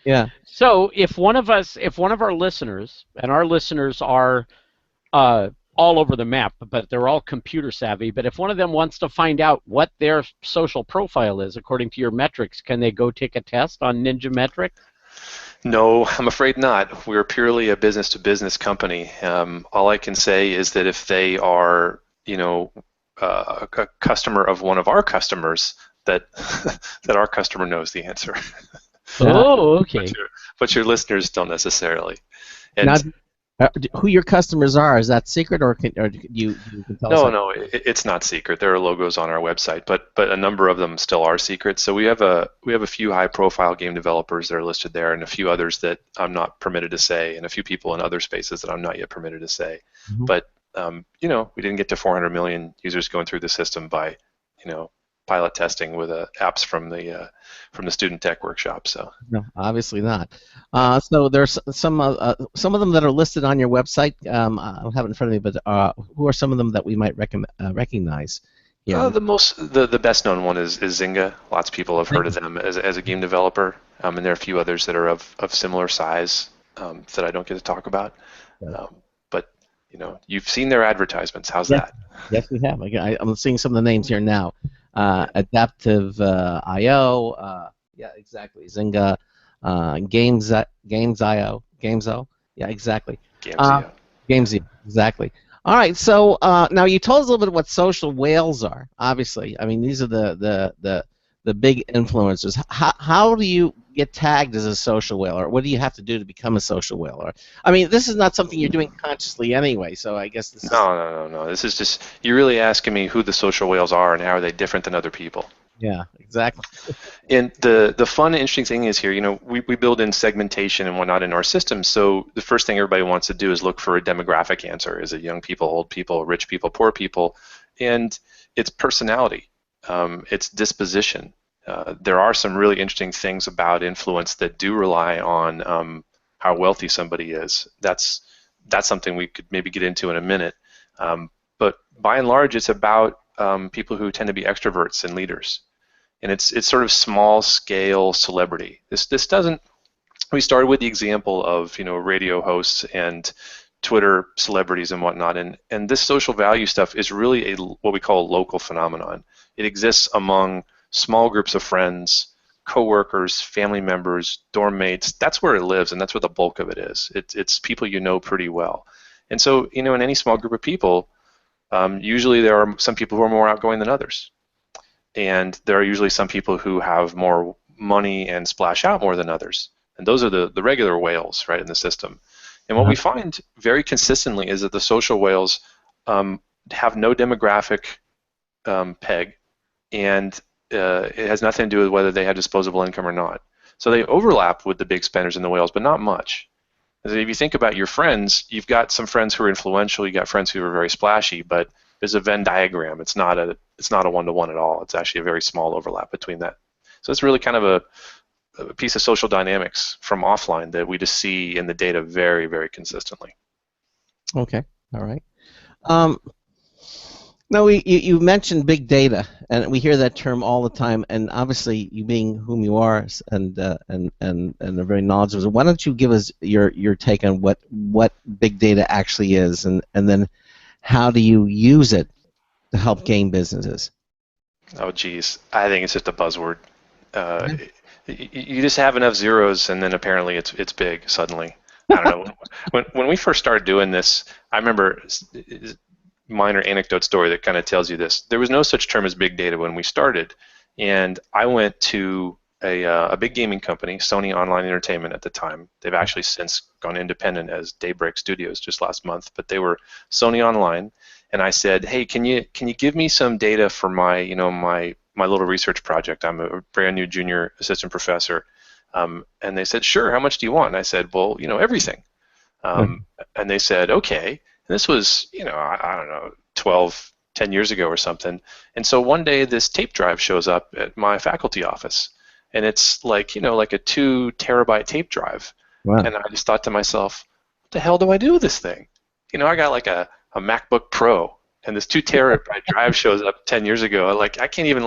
Yeah. So if one of our listeners, and our listeners are all over the map, but they're all computer savvy, but if one of them wants to find out what their social profile is according to your metrics, can they go take a test on Ninja Metrics? No, I'm afraid not. We're purely a business-to-business company. All I can say is that if they are, a customer of one of our customers, that that our customer knows the answer. Oh, okay. But your listeners don't necessarily. And now, who your customers are, is that secret, or you can tell us? No, it's not secret. There are logos on our website, but a number of them still are secret. So we have a few high-profile game developers that are listed there, and a few others that I'm not permitted to say, and a few people in other spaces that I'm not yet permitted to say. Mm-hmm. But we didn't get to 400 million users going through the system by pilot testing with apps from the student tech workshop. So no, obviously not. So there's some of them that are listed on your website. I don't have it in front of me, but who are some of them that we might recognize? Yeah. The best known one is Zynga. Lots of people have heard of them as a game developer, and there are a few others that are of similar size that I don't get to talk about. But you've seen their advertisements. How's that? Yes, we have. I'm seeing some of the names here now. Adaptive IO, yeah, exactly. Zynga, Games.io, yeah, exactly. Gamesio, exactly. All right, so now you told us a little bit of what social whales are. Obviously, I mean these are the big influencers. How do you get tagged as a social whale, or what do you have to do to become a social whale? Or, I mean, this is not something you're doing consciously anyway, so I guess this is... No. This is just, you're really asking me who the social whales are and how are they different than other people. Yeah, exactly. And the fun and interesting thing is here, we build in segmentation and whatnot in our system, so the first thing everybody wants to do is look for a demographic answer. Is it young people, old people, rich people, poor people? And it's personality. It's disposition. There are some really interesting things about influence that do rely on how wealthy somebody is. That's something we could maybe get into in a minute. But by and large, it's about people who tend to be extroverts and leaders, and it's sort of small-scale celebrity. This doesn't. We started with the example of radio hosts and Twitter celebrities and whatnot, and this social value stuff is really what we call a local phenomenon. It exists among small groups of friends, co-workers, family members, dorm mates. That's where it lives, and that's where the bulk of it is. It's people you know pretty well. And so, in any small group of people, usually there are some people who are more outgoing than others. And there are usually some people who have more money and splash out more than others. And those are the regular whales, right, in the system. And what we find very consistently is that the social whales have no demographic peg, and it has nothing to do with whether they have disposable income or not. So they overlap with the big spenders and the whales, but not much. If you think about your friends, you've got some friends who are influential, you've got friends who are very splashy, but there's a Venn diagram. It's not a one-to-one at all. It's actually a very small overlap between that. So it's really kind of a piece of social dynamics from offline that we just see in the data very, very consistently. Okay, all right. Now, you mentioned big data, and we hear that term all the time. And obviously, you being whom you are, and are very knowledgeable. Why don't you give us your take on what big data actually is, and then how do you use it to help game businesses? Oh, geez, I think it's just a buzzword. You just have enough zeros, and then apparently it's big suddenly. I don't know. When we first started doing this, I remember. Minor anecdote story that kind of tells you this. There was no such term as big data when we started, and I went to a big gaming company, Sony Online Entertainment at the time. They've actually since gone independent as Daybreak Studios just last month, but they were Sony Online, and I said, hey, can you give me some data for my my little research project? I'm a brand new junior assistant professor, and they said, sure. How much do you want? And I said, well, everything. And they said, okay. And this was, I don't know, 12 10 years ago or something. And so one day this tape drive shows up at my faculty office, and it's like, like a 2 terabyte tape drive. Wow. And I just thought to myself, what the hell do I do with this thing? I got like a MacBook Pro, and this 2 terabyte drive shows up 10 years ago. I can't even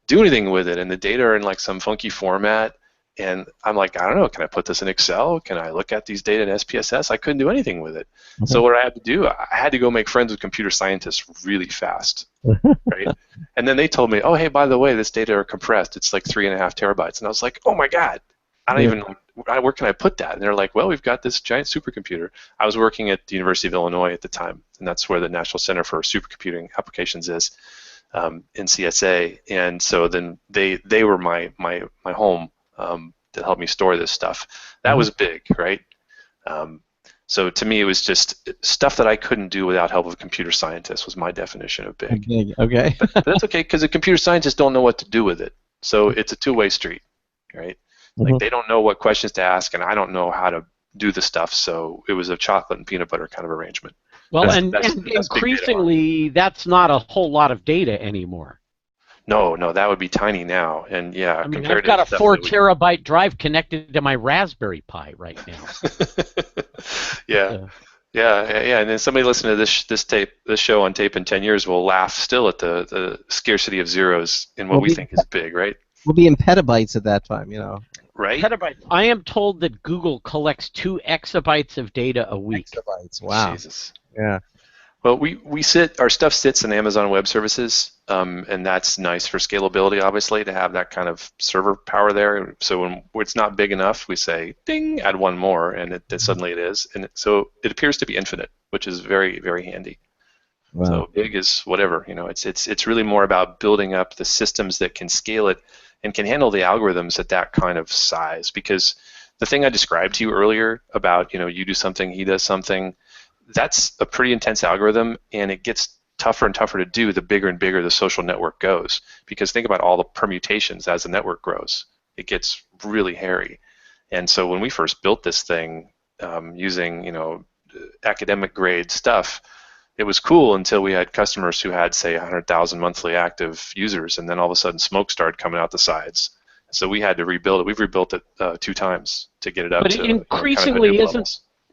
do anything with it, and the data are in like some funky format. And I'm like, I don't know, can I put this in Excel? Can I look at these data in SPSS? I couldn't do anything with it. Okay. So what I had to do, I had to go make friends with computer scientists really fast, right? And then they told me, oh, hey, by the way, this data are compressed. It's like 3.5 terabytes. And I was like, oh my God, I don't even, where can I put that? And they're like, well, we've got this giant supercomputer. I was working at the University of Illinois at the time, and that's where the National Center for Supercomputing Applications is, in CSA. And so then they were my home. To help me store this stuff. That was big, right? So to me, it was just stuff that I couldn't do without help of a computer scientist was my definition of big. Okay. But that's okay, because the computer scientists don't know what to do with it. So it's a two-way street, right? Like they don't know what questions to ask, and I don't know how to do the stuff. So it was a chocolate and peanut butter kind of arrangement. Well, and increasingly, that's not a whole lot of data anymore. No, that would be tiny now, and yeah. I mean, I've got a 4 terabyte drive connected to my Raspberry Pi right now. Yeah, and then somebody listening to this show on tape in 10 years will laugh still at the scarcity of zeros in what we think is big, right? We'll be in petabytes at that time, Right? Petabytes. I am told that Google collects 2 exabytes of data a week. Exabytes. Wow. Jesus. Yeah. Well, our stuff sits in Amazon Web Services, and that's nice for scalability, obviously, to have that kind of server power there. So when it's not big enough, we say, ding, add one more, and suddenly it is. And so it appears to be infinite, which is very, very handy. Wow. So big is whatever. It's really more about building up the systems that can scale it and can handle the algorithms at that kind of size. Because the thing I described to you earlier about, you do something, he does something, that's a pretty intense algorithm, and it gets tougher and tougher to do the bigger and bigger the social network goes. Because think about all the permutations as the network grows. It gets really hairy. And so when we first built this thing using academic grade stuff, it was cool until we had customers who had, say, 100,000 monthly active users, and then all of a sudden smoke started coming out the sides. So we had to rebuild it. We've rebuilt it 2 times to get it up to increasingly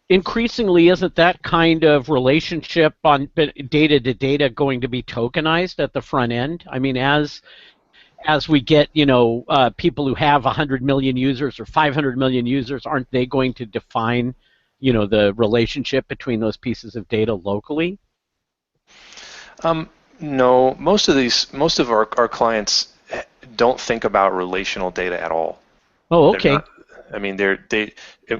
Increasingly, isn't that kind of relationship on data to data going to be tokenized at the front end? I mean, as we get people who have 100 million users or 500 million users, aren't they going to define the relationship between those pieces of data locally? No, most of our clients don't think about relational data at all. Oh, okay.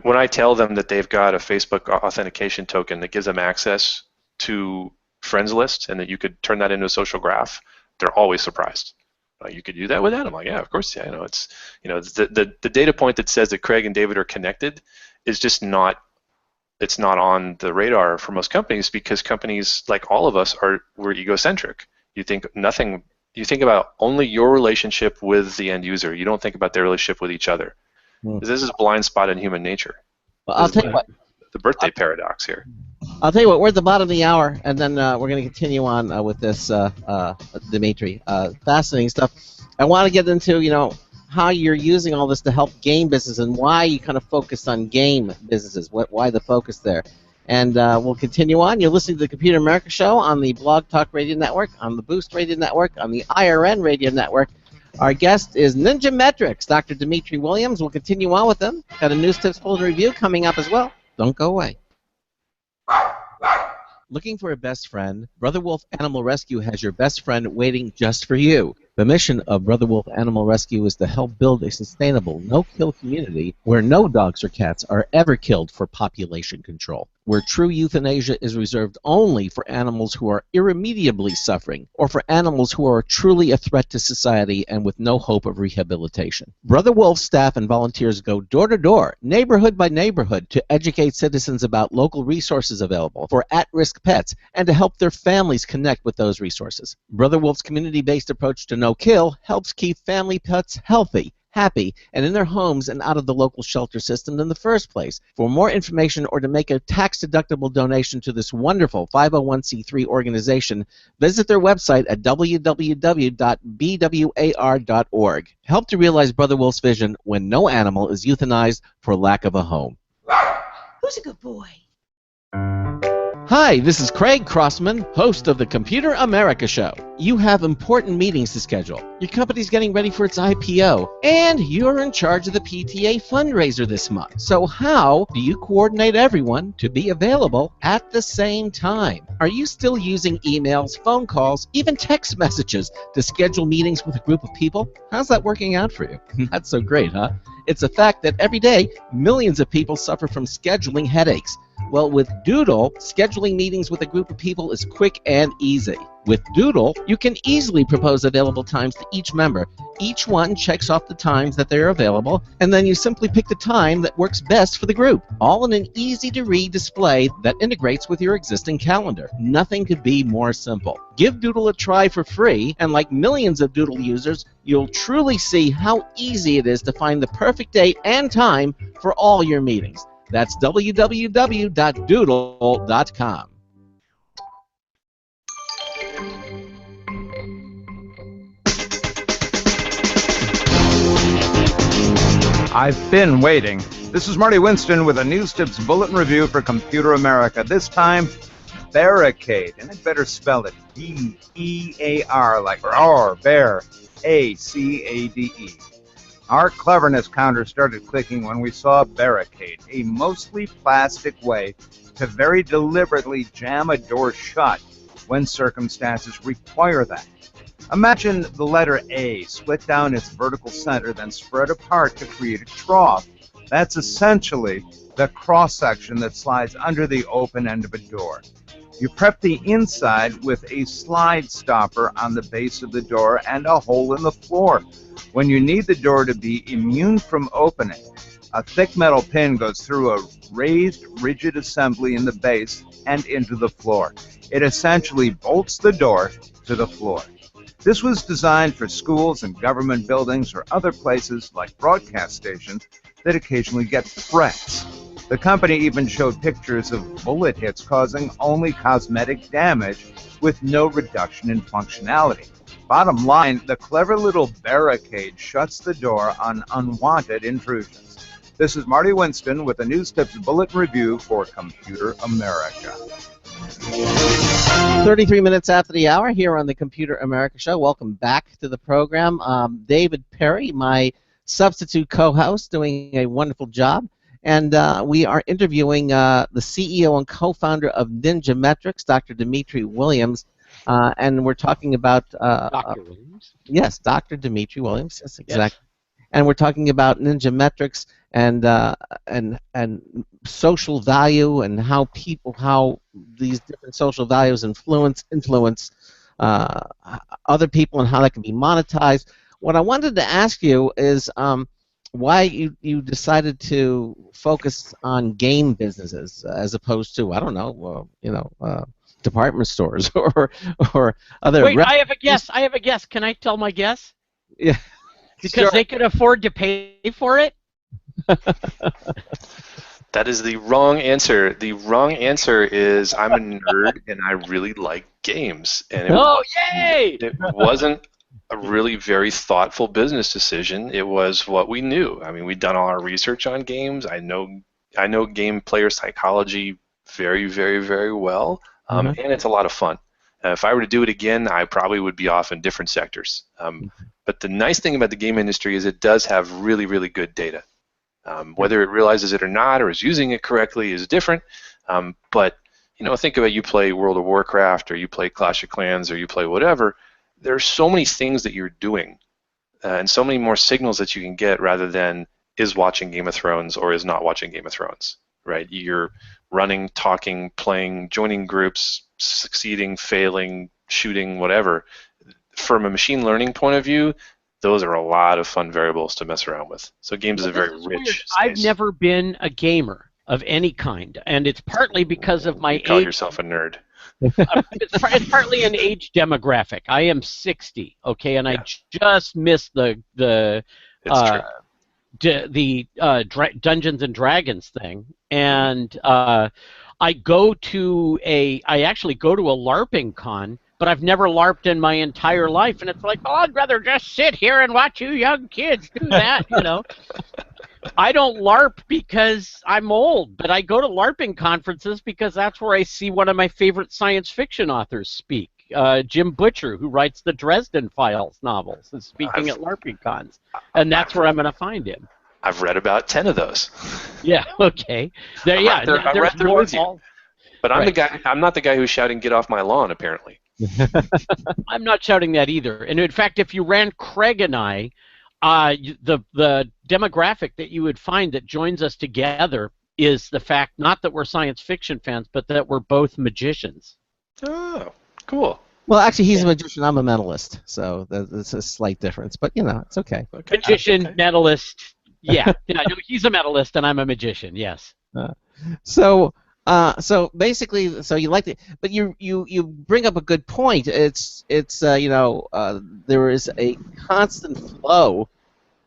When I tell them that they've got a Facebook authentication token that gives them access to friends list and that you could turn that into a social graph, they're always surprised. You could do that with that? I'm like, yeah, of course. Yeah, it's the data point that says that Craig and David are connected is just not. It's not on the radar for most companies, because companies like all of us we're egocentric. You think about only your relationship with the end user. You don't think about their relationship with each other. This is a blind spot in human nature. Well, I'll tell you what. The birthday paradox here. I'll tell you what. We're at the bottom of the hour, and then we're going to continue on with this, Dimitri. Fascinating stuff. I want to get into how you're using all this to help game business and why you kind of focused on game businesses. Why the focus there? And we'll continue on. You're listening to the Computer America Show on the Blog Talk Radio Network, on the Boost Radio Network, on the IRN Radio Network. Our guest is Ninja Metrics, Dr. Dimitri Williams. We'll continue on with them. Got a news tips bulletin review coming up as well. Don't go away. Looking for a best friend? Brother Wolf Animal Rescue has your best friend waiting just for you. The mission of Brother Wolf Animal Rescue is to help build a sustainable, no-kill community where no dogs or cats are ever killed for population control, where true euthanasia is reserved only for animals who are irremediably suffering, or for animals who are truly a threat to society and with no hope of rehabilitation. Brother Wolf staff and volunteers go door to door, neighborhood by neighborhood, to educate citizens about local resources available for at-risk pets and to help their families connect with those resources. Brother Wolf's community-based approach to no-kill helps keep family pets healthy, happy, and in their homes and out of the local shelter system in the first place. For more information or to make a tax-deductible donation to this wonderful 501c3 organization, visit their website at www.bwar.org. Help to realize Brother Wolf's vision when no animal is euthanized for lack of a home. Who's a good boy? Hi, this is Craig Crossman, host of the Computer America Show. You have important meetings to schedule. Your company's getting ready for its IPO, and you're in charge of the PTA fundraiser this month. So how do you coordinate everyone to be available at the same time? Are you still using emails, phone calls, even text messages to schedule meetings with a group of people? How's that working out for you? That's so great, huh? It's a fact that every day, millions of people suffer from scheduling headaches. Well, with Doodle, scheduling meetings with a group of people is quick and easy. With Doodle, you can easily propose available times to each member. Each one checks off the times that they're available, and then you simply pick the time that works best for the group, all in an easy-to-read display that integrates with your existing calendar. Nothing could be more simple. Give Doodle a try for free, and like millions of Doodle users, you'll truly see how easy it is to find the perfect date and time for all your meetings. That's www.doodle.com. I've been waiting. This is Marty Winston with a News Tips Bulletin Review for Computer America. This time, Barricade, and I'd better spell it B-E-A-R, like roar, bear, A-C-A-D-E. Our cleverness counter started clicking when we saw Barricade, a mostly plastic way to very deliberately jam a door shut when circumstances require that. Imagine the letter A split down its vertical center, then spread apart to create a trough. That's essentially the cross-section that slides under the open end of a door. You prep the inside with a slide stopper on the base of the door and a hole in the floor. When you need the door to be immune from opening, a thick metal pin goes through a raised, rigid assembly in the base and into the floor. It essentially bolts the door to the floor. This was designed for schools and government buildings or other places like broadcast stations that occasionally get threats. The company even showed pictures of bullet hits causing only cosmetic damage with no reduction in functionality. Bottom line, the clever little Barricade shuts the door on unwanted intrusions. This is Marty Winston with the News Tips Bulletin Review for Computer America. 33 minutes after the hour here on the Computer America Show. Welcome back to the program. David Perry, my substitute co-host, doing a wonderful job. And we are interviewing the CEO and co-founder of Ninja Metrics, Dr. Dimitri Williams. And we're talking about... Dr. Williams? Yes, Dr. Dimitri Williams. Yes, exactly. Yes. And we're talking about Ninja Metrics and social value and how these different social values influence other people and how that can be monetized. What I wanted to ask you is why you decided to focus on game businesses as opposed to, I don't know, department stores or other. Wait, I have a guess. Can I tell my guess? Yeah. Because they could afford to pay for it? That is the wrong answer. The wrong answer is I'm a nerd and I really like games. And yay! It wasn't a really very thoughtful business decision. It was what we knew. I mean, we'd done all our research on games. I know game player psychology very, very, very well, and it's a lot of fun. If I were to do it again, I probably would be off in different sectors. But the nice thing about the game industry is it does have really, really good data. Whether it realizes it or not, or is using it correctly, is different. But think about you play World of Warcraft, or you play Clash of Clans, or you play whatever. There are so many things that you're doing, and so many more signals that you can get rather than is watching Game of Thrones or is not watching Game of Thrones. Right? You're running, talking, playing, joining groups, succeeding, failing, shooting, whatever. From a machine learning point of view, those are a lot of fun variables to mess around with. So games is a very rich space. I've never been a gamer of any kind, and it's partly because of my age. Call yourself a nerd. It's partly an age demographic. I am 60, okay, and I just missed the It's true. the Dungeons and Dragons thing, and I actually go to a LARPing con, but I've never LARPed in my entire life, and it's like, oh, I'd rather just sit here and watch you young kids do that, you know. I don't LARP because I'm old, but I go to LARPing conferences because that's where I see one of my favorite science fiction authors speak. Jim Butcher, who writes the Dresden Files novels, is speaking at LARPing cons, and that's where I'm going to find him. I've read about 10 of those. Yeah. Okay. I'm right there with you. But I'm the guy. I'm not the guy who's shouting, "Get off my lawn!" Apparently. I'm not shouting that either. And in fact, if you ran Craig and I, the demographic that you would find that joins us together is the fact not that we're science fiction fans, but that we're both magicians. Oh, cool. Well, actually, he's a magician. I'm a mentalist, so that's a slight difference. But you know, it's okay. Magician, mentalist. Yeah, he's a mentalist, and I'm a magician. Yes. So basically, so you like it, but you bring up a good point. It's there is a constant flow,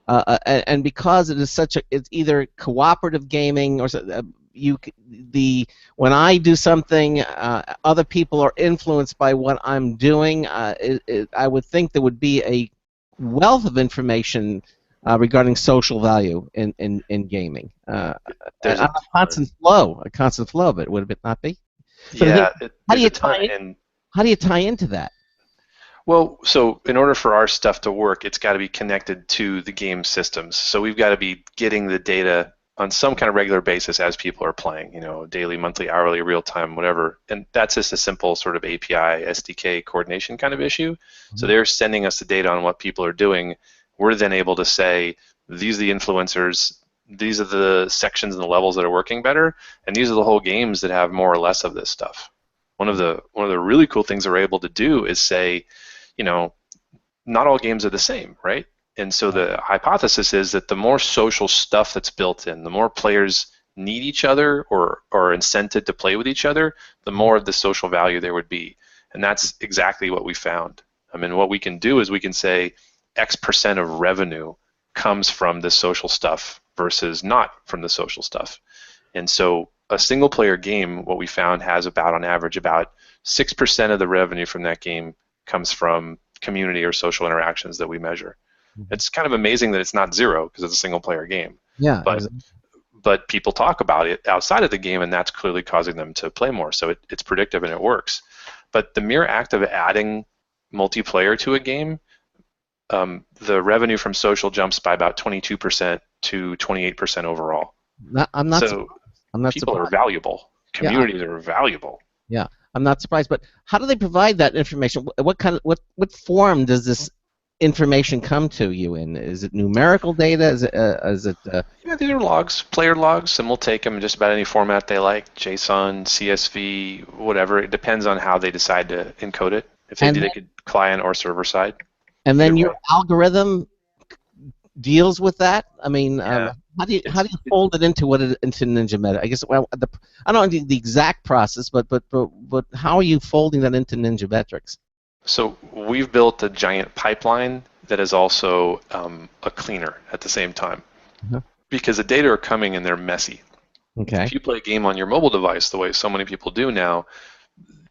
and because it is it's either cooperative gaming or when I do something, other people are influenced by what I'm doing. I would think there would be a wealth of information regarding social value in gaming. There's a constant flow of it. Would it not be? Yeah. How do you tie into that? Well, so in order for our stuff to work, it's got to be connected to the game systems. So we've got to be getting the data on some kind of regular basis as people are playing, daily, monthly, hourly, real time, whatever. And that's just a simple sort of API, SDK coordination kind of issue. Mm-hmm. So they're sending us the data on what people are doing. We're then able to say, these are the influencers, these are the sections and the levels that are working better, and these are the whole games that have more or less of this stuff. One of the really cool things we're able to do is say, not all games are the same, right? And so the hypothesis is that the more social stuff that's built in, the more players need each other or are incented to play with each other, the more of the social value there would be. And that's exactly what we found. I mean, what we can do is we can say X% of revenue comes from the social stuff versus not from the social stuff. And so a single player game, what we found, has on average, about 6% of the revenue from that game comes from community or social interactions that we measure. It's kind of amazing that it's not zero because it's a single player game. Yeah. But people talk about it outside of the game, and that's clearly causing them to play more. So it's predictive and it works. But the mere act of adding multiplayer to a game, the revenue from social jumps by about 22% to 28% overall. I'm not people surprised. are valuable. Communities are valuable. Yeah, I'm not surprised. But how do they provide that information? What form does this information come to you in? Is it numerical data? Is it? Yeah, these are logs, player logs, and we'll take them in just about any format they like: JSON, CSV, whatever. It depends on how they decide to encode it. If they could client or server side. And then your algorithm deals with that. I mean, how do you fold it into Ninja Meta? I guess I don't know the exact process, but how are you folding that into Ninja Metrics? So we've built a giant pipeline that is also a cleaner at the same time, because the data are coming and they're messy. Okay. If you play a game on your mobile device the way so many people do now,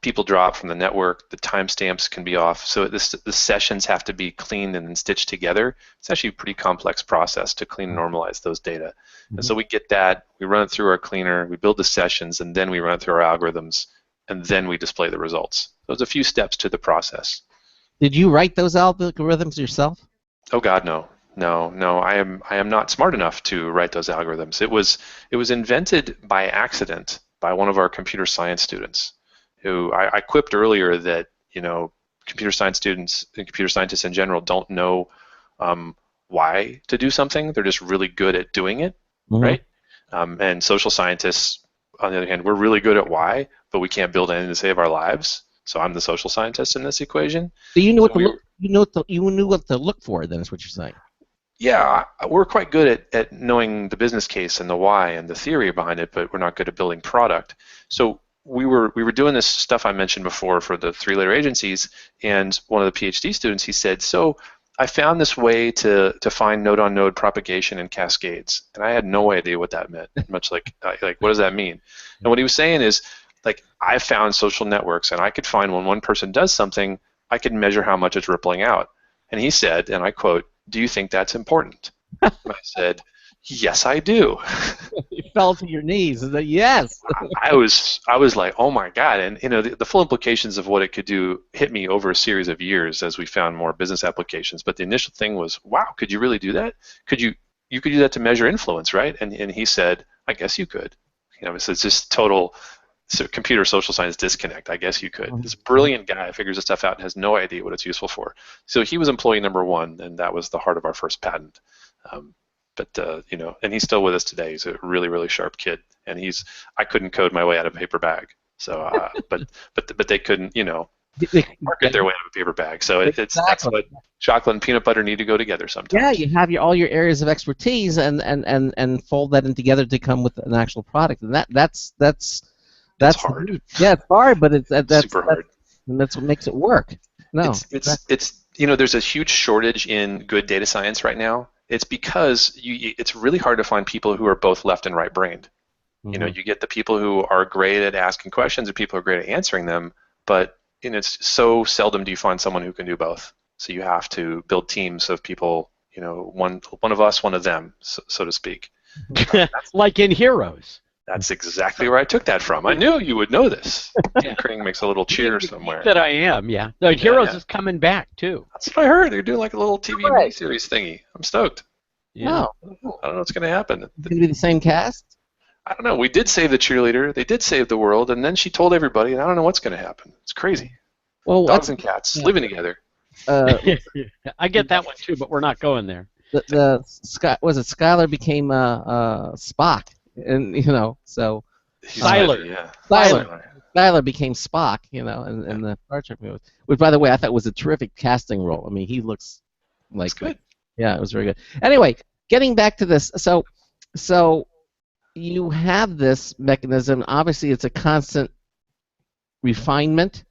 people drop from the network, the timestamps can be off, so the sessions have to be cleaned and then stitched together. It's actually a pretty complex process to clean and normalize those data. And so we get that, we run it through our cleaner, we build the sessions, and then we run it through our algorithms, and then we display the results. So there's a few steps to the process. Did you write those algorithms yourself? Oh God, no. No, I am not smart enough to write those algorithms. It was invented by accident by one of our computer science students, who I quipped earlier that computer science students and computer scientists in general don't know why to do something. They're just really good at doing it, right? And social scientists, on the other hand, we're really good at why, but we can't build anything to save our lives. So I'm the social scientist in this equation. So you knew what to look for. Then is what you're saying. Yeah, we're quite good at knowing the business case and the why and the theory behind it, but we're not good at building product. So we were doing this stuff I mentioned before for the 3-letter agencies, and one of the PhD students, he said, so I found this way to find node-on-node propagation and cascades, and I had no idea what that meant. Much like what does that mean? And what he was saying is, like, I found social networks, and I could find when one person does something, I could measure how much it's rippling out. And he said, and I quote, "Do you think that's important?" And I said, "Yes, I do." You fell to your knees and said, yes. I was like, oh my God, and the full implications of what it could do hit me over a series of years as we found more business applications. But the initial thing was, wow, could you really do that? You could do that to measure influence, right? And he said, I guess you could. So it's just total computer social science disconnect. I guess you could. This brilliant guy figures this stuff out and has no idea what it's useful for. So he was employee number one, and that was the heart of our first patent. And he's still with us today. He's a really, really sharp kid, and I couldn't code my way out of a paper bag. So, but they couldn't, market their way out of a paper bag. So that's what chocolate and peanut butter need to go together sometimes. Yeah, you have all your areas of expertise and fold that in together to come with an actual product, and that's hard. Yeah, it's hard, but that's super hard. And that's what makes it work. No, it's there's a huge shortage in good data science right now. It's because it's really hard to find people who are both left and right brained. You get the people who are great at asking questions and people who are great at answering them, but it's so seldom do you find someone who can do both. So you have to build teams of people, one of us, one of them, so to speak. Like in Heroes. That's exactly where I took that from. I knew you would know this. Tim Kring makes a little cheer somewhere. That I am, yeah. The Heroes is coming back too. That's what I heard. They're doing like a little TV miniseries thingy. I'm stoked. Yeah. I don't know what's going to happen. It's going to be the same cast? I don't know. We did save the cheerleader. They did save the world, and then she told everybody, and I don't know what's going to happen. It's crazy. Well, dogs and cats living together. I get that one too, but we're not going there. Skylar became Spock, and so Siler. Skylar became Spock, in the Star Trek movie. Which, by the way, I thought was a terrific casting role. I mean, he looks like. That's good. Yeah, it was very good. Anyway, getting back to this, so you have this mechanism. Obviously, it's a constant refinement.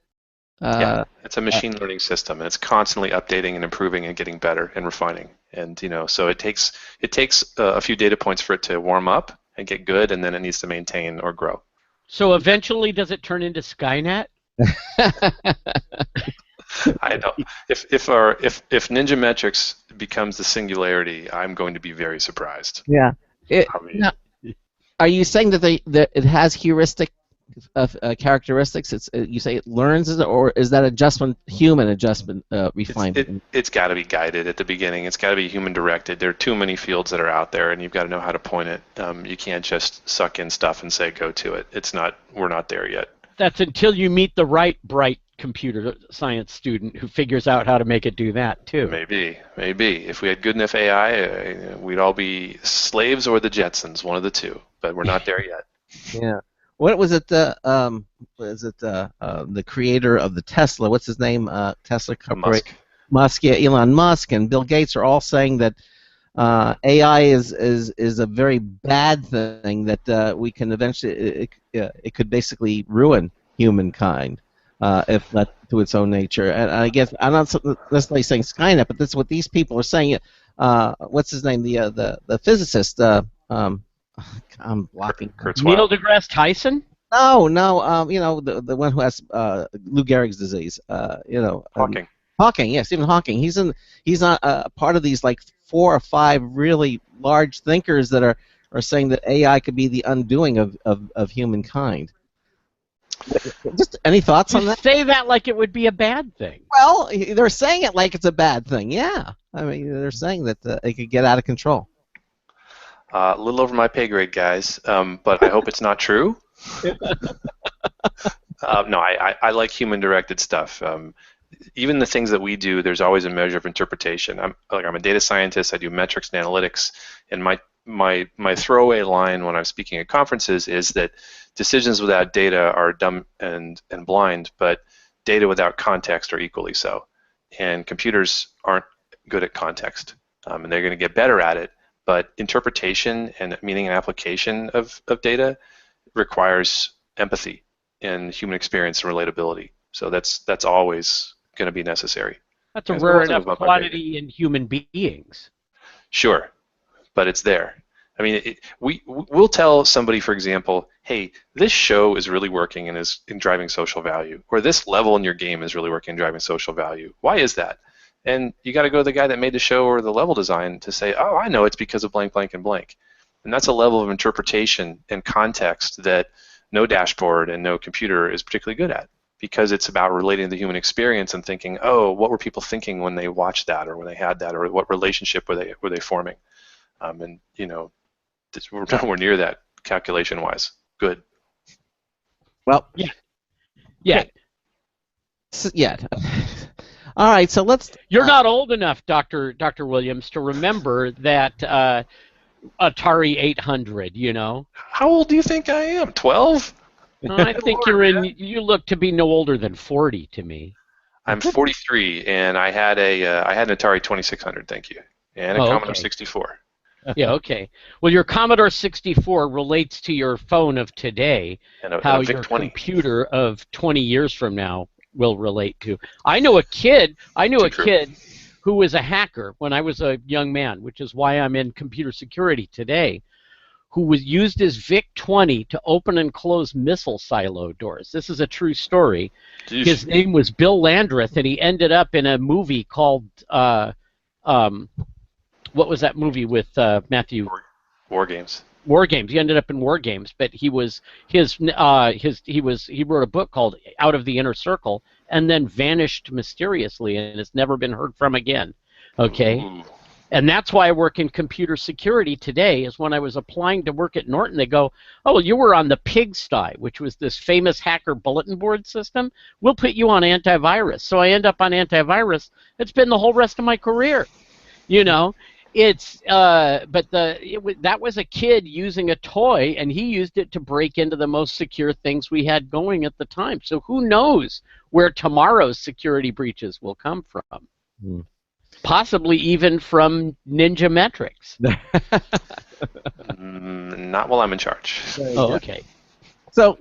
It's a machine learning system, and it's constantly updating and improving and getting better and refining. And so it takes a few data points for it to warm up and get good, and then it needs to maintain or grow. So eventually, does it turn into Skynet? I don't. If Ninja Metrics becomes the singularity, I'm going to be very surprised. Yeah. Are you saying that it has heuristic characteristics? You say it learns, or is that human adjustment refinement? It's got to be guided at the beginning. It's got to be human directed. There are too many fields that are out there, and you've got to know how to point it. You can't just suck in stuff and say go to it. We're not there yet. That's until you meet the right bright computer science student who figures out how to make it do that too. Maybe. If we had good enough AI, we'd all be slaves or the Jetsons, one of the two. But we're not there yet. Yeah. What was it? The creator of the Tesla? What's his name? Tesla Corporation. Musk. Yeah, Elon Musk and Bill Gates are all saying that AI is a very bad thing. That we can eventually it could basically ruin humankind if left to its own nature. And I guess I'm not necessarily saying Skynet, but that's what these people are saying. What's his name? The physicist. I'm blocking. Neil deGrasse Tyson? No. The one who has Lou Gehrig's disease. Hawking. Hawking, yeah, Stephen Hawking. He's not part of these like 4 or 5 really large thinkers that are saying that AI could be the undoing of humankind. Just any thoughts on that? Say that like it would be a bad thing. Well, they're saying it like it's a bad thing. Yeah, I mean they're saying that it could get out of control. A little over my pay grade, guys, but I hope it's not true. No, I like human-directed stuff. Even the things that we do, there's always a measure of interpretation. I'm a data scientist. I do metrics and analytics, and my throwaway line when I'm speaking at conferences is that decisions without data are dumb and blind, but data without context are equally so. And computers aren't good at context, and they're going to get better at it. But interpretation and meaning and application of data requires empathy and human experience and relatability. So that's always going to be necessary. That's a It rare wasn't enough above my quantity in human beings. Sure, but it's there. I mean, we'll tell somebody, for example, hey, this show is really working and is in driving social value, or this level in your game is really working and driving social value. Why is that? And you got to go to the guy that made the show or the level design to say, oh, I know it's because of blank, blank, and blank. And that's a level of interpretation and context that no dashboard and no computer is particularly good at, because it's about relating to the human experience and thinking, oh, what were people thinking when they watched that or when they had that, or what relationship were they forming? And you know, we're nowhere near that calculation-wise. Good. Well, Yeah. yeah. All right, so let's. You're not old enough, Dr. Williams, to remember that Atari 800, you know? How old do you think I am? 12? I think you look to be no older than 40 to me. I'm 43, and I had an Atari 2600, thank you, and a Commodore 64. Yeah, okay. Well, your Commodore 64 relates to your phone of today, And a how VIC your 20. computer of 20 years from now will relate to. I knew a kid who was a hacker when I was a young man, which is why I'm in computer security today, who used his VIC-20 to open and close missile silo doors. This is a true story. Jeez. His name was Bill Landreth, and he ended up in a movie called what was that movie with Matthew? War Games. War Games. He ended up in War Games, but he wrote a book called Out of the Inner Circle, and then vanished mysteriously and has never been heard from again. Okay. Ooh. And that's why I work in computer security today, is when I was applying to work at Norton, they go, oh, well, you were on the Pigsty, which was this famous hacker bulletin board system. We'll put you on antivirus. So I end up on antivirus. It's been the whole rest of my career. You know, it's, that was a kid using a toy, and he used it to break into the most secure things we had going at the time. So who knows where tomorrow's security breaches will come from? Hmm. Possibly even from Ninja Metrics. Not while I'm in charge. Oh, okay. So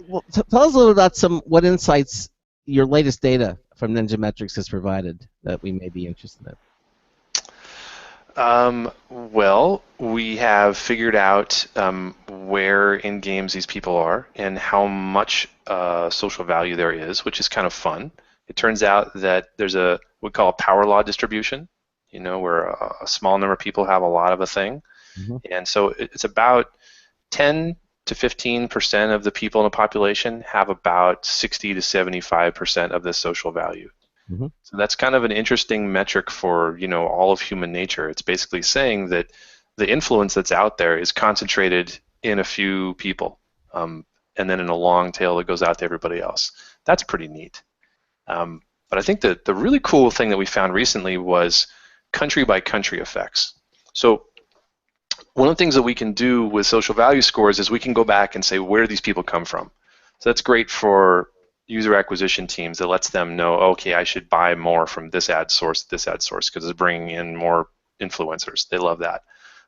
tell us a little about what insights your latest data from Ninja Metrics has provided that we may be interested in. Well, we have figured out where in games these people are and how much social value there is, which is kind of fun. It turns out that there's what we call a power law distribution, you know, where a small number of people have a lot of a thing. Mm-hmm. And so it's about 10 to 15% of the people in a population have about 60 to 75% of this social value. Mm-hmm. So that's kind of an interesting metric for, you know, all of human nature. It's basically saying that the influence that's out there is concentrated in a few people, and then in a long tail that goes out to everybody else. That's pretty neat. But I think that the really cool thing that we found recently was country by country effects. So one of the things that we can do with social value scores is we can go back and say, where do these people come from? So that's great for user acquisition teams. That lets them know, okay, I should buy more from this ad source, because it's bringing in more influencers. They love that.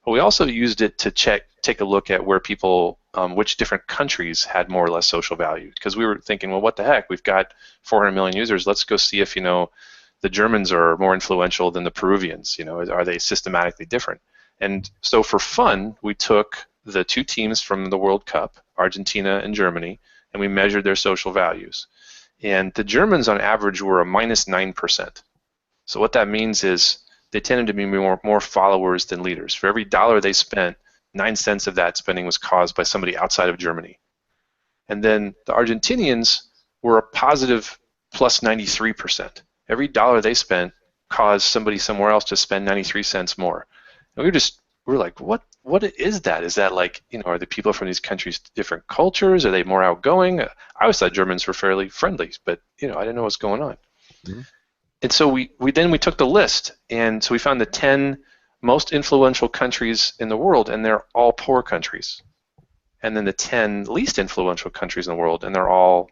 But we also used it to take a look at where people, which different countries had more or less social value. Because we were thinking, well, what the heck? We've got 400 million users. Let's go see if, you know, the Germans are more influential than the Peruvians. You know, are they systematically different? And so for fun, we took the two teams from the World Cup, Argentina and Germany, and we measured their social values. And the Germans on average were a -9%. So what that means is they tended to be more followers than leaders. For every dollar they spent, 9 cents of that spending was caused by somebody outside of Germany. And then the Argentinians were a positive +93%. Every dollar they spent caused somebody somewhere else to spend 93 cents more. And we were like, what is that? Is that like, you know, are the people from these countries different cultures? Are they more outgoing? I always thought Germans were fairly friendly, but, you know, I didn't know what's going on. Mm-hmm. And so we took the list, and so we found the 10 most influential countries in the world, and they're all poor countries. And then the 10 least influential countries in the world, and they're all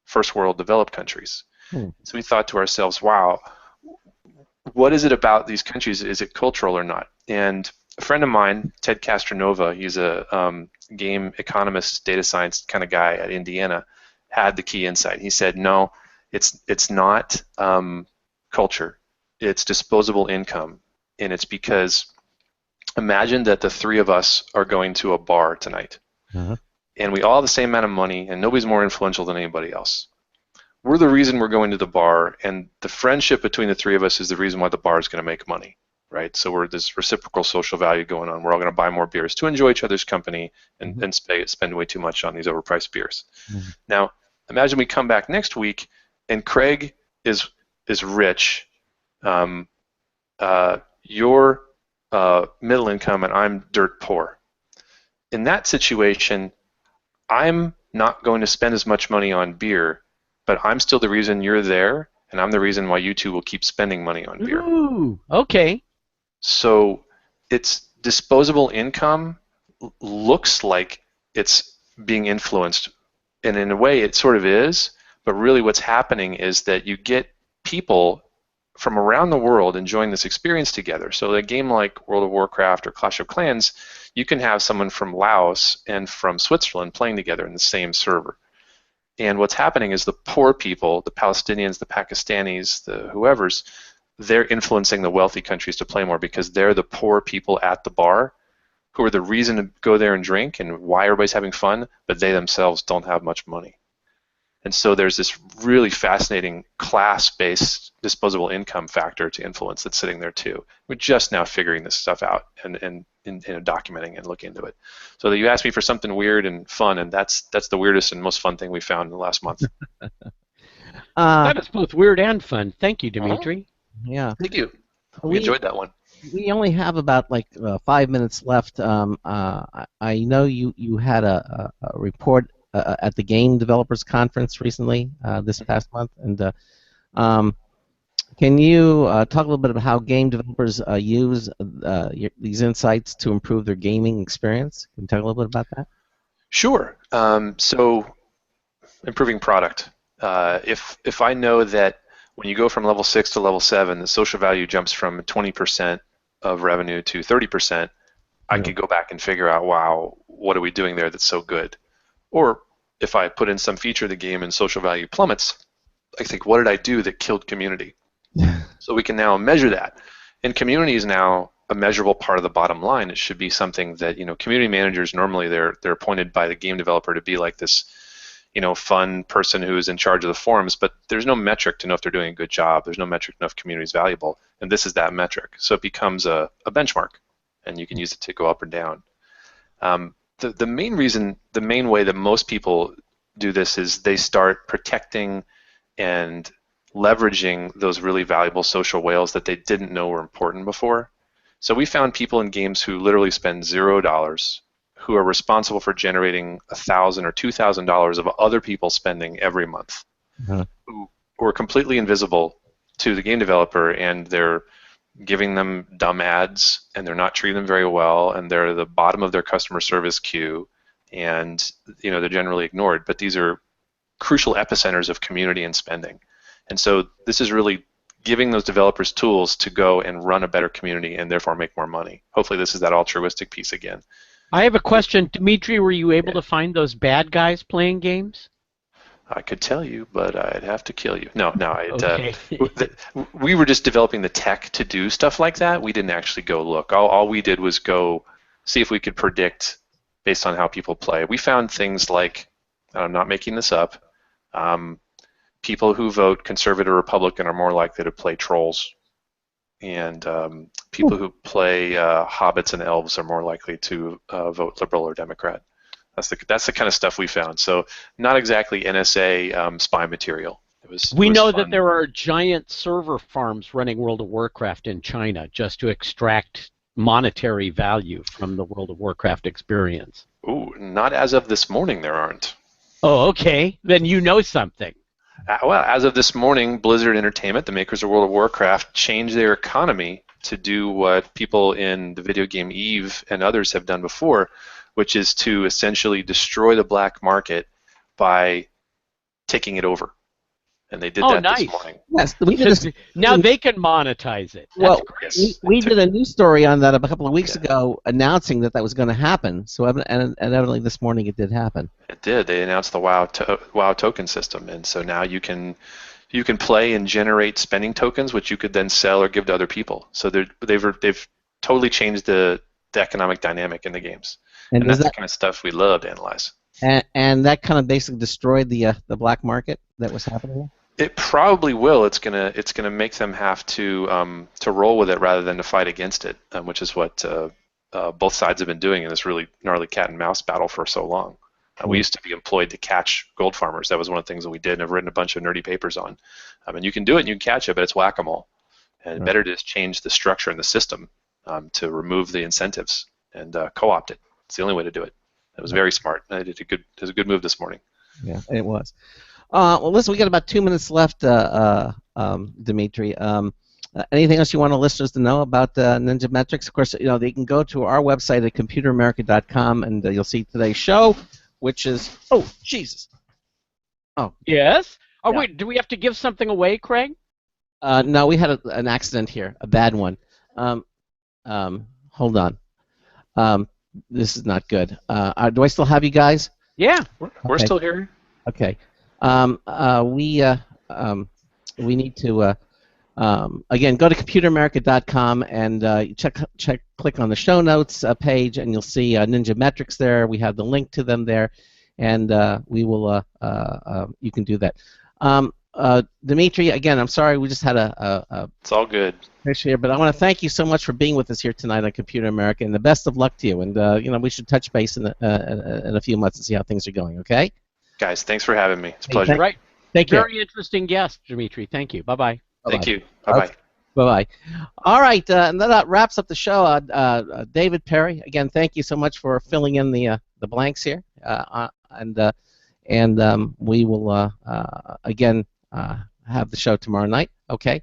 first world developed countries. So we thought to ourselves, wow, what is it about these countries? Is it cultural or not? And a friend of mine, Ted Castronova, he's a game economist, data science kind of guy at Indiana, had the key insight. He said, no, it's not culture. it's disposable income, and it's because imagine that the three of us are going to a bar tonight, and we all have the same amount of money, and nobody's more influential than anybody else. We're the reason we're going to the bar, and the friendship between the three of us is the reason why the bar is going to make money, right? So we're this reciprocal social value going on. We're all going to buy more beers to enjoy each other's company and spend way too much on these overpriced beers. Now, imagine we come back next week, and Craig is rich. You're middle income, and I'm dirt poor. In that situation, I'm not going to spend as much money on beer, but I'm still the reason you're there, and I'm the reason why you two will keep spending money on beer. Ooh, okay. So it's disposable income looks like it's being influenced, and in a way it sort of is, but really what's happening is that you get people from around the world enjoying this experience together. So a game like World of Warcraft or Clash of Clans, you can have someone from Laos and from Switzerland playing together in the same server. And what's happening is the poor people, the Palestinians, the Pakistanis, the whoever's, they're influencing the wealthy countries to play more because they're the poor people at the bar who are the reason to go there and drink and why everybody's having fun, but they themselves don't have much money. And so there's this really fascinating class-based disposable income factor to influence that's sitting there too. We're just now figuring this stuff out and documenting and looking into it. So that you asked me for something weird and fun, and that's the weirdest and most fun thing we found in the last month. That is both weird and fun. Thank you, Dimitri. Yeah. Thank you. We enjoyed that one. We only have about 5 minutes left. I know you had a report at the Game Developers Conference recently, this past month, and can you talk a little bit about how game developers use these insights to improve their gaming experience? Can you talk a little bit about that? Sure. So, improving product. If I know that when you go from level 6 to level 7, the social value jumps from 20% of revenue to 30%, I could go back and figure out, wow, what are we doing there that's so good? Or if I put in some feature of the game and social value plummets, I think, what did I do that killed community? So we can now measure that. And community is now a measurable part of the bottom line. It should be something that, community managers, normally they're appointed by the game developer to be like this, fun person who is in charge of the forums, but there's no metric to know if they're doing a good job. There's no metric to know if community is valuable, and this is that metric. So it becomes a benchmark, and you can use it to go up or down. The main way that most people do this is they start protecting and leveraging those really valuable social whales that they didn't know were important before. So we found people in games who literally spend $0, who are responsible for generating $1,000 or $2,000 of other people spending every month, who are completely invisible to the game developer, and they're giving them dumb ads, and they're not treating them very well, and they're at the bottom of their customer service queue, and they're generally ignored. But these are crucial epicenters of community and spending. And so this is really giving those developers tools to go and run a better community and therefore make more money. Hopefully this is that altruistic piece again. I have a question. Dimitri, were you able to find those bad guys playing games? I could tell you, but I'd have to kill you. No. Okay. We were just developing the tech to do stuff like that. We didn't actually go look. All we did was go see if we could predict based on how people play. We found things like, I'm not making this up, people who vote Conservative or Republican are more likely to play Trolls, and people who play Hobbits and Elves are more likely to vote Liberal or Democrat. That's the kind of stuff we found. So not exactly NSA spy material. We know that there are giant server farms running World of Warcraft in China just to extract monetary value from the World of Warcraft experience. Ooh, not as of this morning there aren't. Oh, okay. Then you know something. Well, as of this morning, Blizzard Entertainment, the makers of World of Warcraft, changed their economy to do what people in the video game EVE and others have done before, which is to essentially destroy the black market by taking it over. And they did that this morning. Yes, we did now they can monetize it. Well, we did a news story on that a couple of weeks ago announcing that was going to happen. So evidently this morning it did happen. It did. They announced the WoW token system, and so now you can you can play and generate spending tokens, which you could then sell or give to other people. So they've totally changed the economic dynamic in the games, and that's the kind of stuff we love to analyze. And that kind of basically destroyed the black market that was happening. It probably will. It's gonna make them have to roll with it rather than to fight against it, which is what both sides have been doing in this really gnarly cat and mouse battle for so long. We used to be employed to catch gold farmers. That was one of the things that we did and have written a bunch of nerdy papers on. And you can do it and you can catch it, but it's whack-a-mole. And better to just change the structure in the system to remove the incentives and co-opt it. It's the only way to do it. It was very smart. It was a good move this morning. Yeah, it was. Well, listen, we got about 2 minutes left, Dimitri. Anything else you want our listeners to know about Ninja Metrics? Of course, they can go to our website at computeramerica.com and you'll see today's show, which is Jesus. Oh yes. Oh yeah. Wait, do we have to give something away, Craig? No, we had an accident here, a bad one. Hold on. This is not good. Do I still have you guys? Yeah, we're still here. Okay. We need to again go to computeramerica.com and click on the show notes page, and you'll see Ninja Metrics there. We have the link to them there, and we will. You can do that. Dimitri, again, I'm sorry, we just had a it's all good issue here, but I want to thank you so much for being with us here tonight on Computer America, and the best of luck to you. And we should touch base in a few months and see how things are going. Okay? Guys, thanks for having me. It's a pleasure. Right. Thank you. Very interesting guest, Dimitri. Thank you. Bye-bye. Thank you. Bye-bye. Bye-bye. All right, and that wraps up the show. David Perry, again, thank you so much for filling in the blanks here, and we will again have the show tomorrow night. Okay,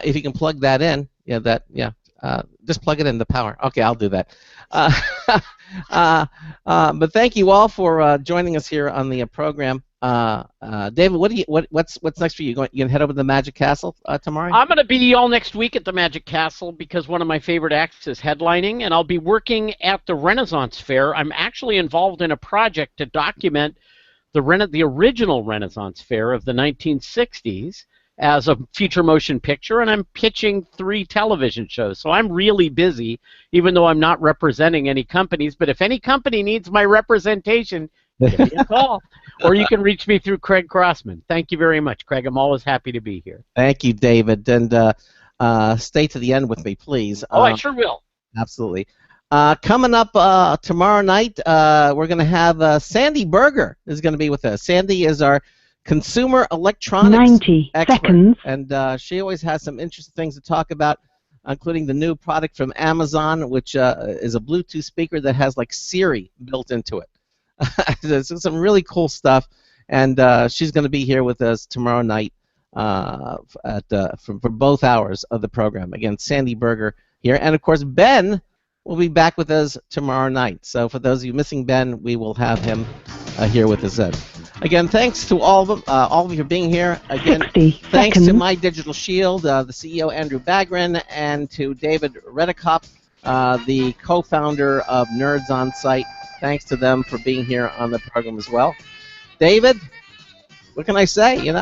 if you can plug that in, just plug it in the power. Okay, I'll do that. But thank you all for joining us here on the program. David, what's next for you? You gonna head over to the Magic Castle tomorrow? I'm going to be all next week at the Magic Castle because one of my favorite acts is headlining, and I'll be working at the Renaissance Fair. I'm actually involved in a project to document the original Renaissance Fair of the 1960s as a feature motion picture, and I'm pitching 3 television shows. So I'm really busy, even though I'm not representing any companies. But if any company needs my representation, give me a call. Or you can reach me through Craig Crossman. Thank you very much, Craig. I'm always happy to be here. Thank you, David. And stay to the end with me, please. I sure will. Absolutely. Coming up tomorrow night, we're going to have Sandy Berger is going to be with us. Sandy is our consumer electronics 90 expert, seconds. And she always has some interesting things to talk about, including the new product from Amazon, which is a Bluetooth speaker that has like Siri built into it. There's some really cool stuff, and she's going to be here with us tomorrow night for both hours of the program. Again, Sandy Berger here, and of course Ben will be back with us tomorrow night. So for those of you missing Ben, we will have him here with us then. Again, thanks to all of you for being here. Again, thanks to My Digital Shield, the CEO Andrew Bagran, and to David Redekop, the co-founder of Nerds on Site. Thanks to them for being here on the program as well. David, what can I say? It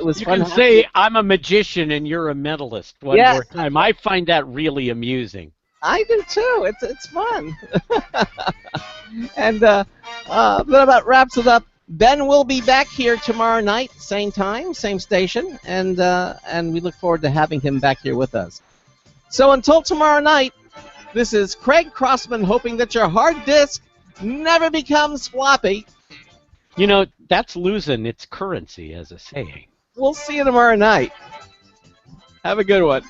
was fun. You can say I'm a magician and you're a mentalist one more time. I find that really amusing. I do too. It's fun. And that about wraps it up. Ben will be back here tomorrow night, same time, same station, and we look forward to having him back here with us. So until tomorrow night, this is Craig Crossman hoping that your hard disk never becomes floppy. That's losing its currency as a saying. We'll see you tomorrow night. Have a good one.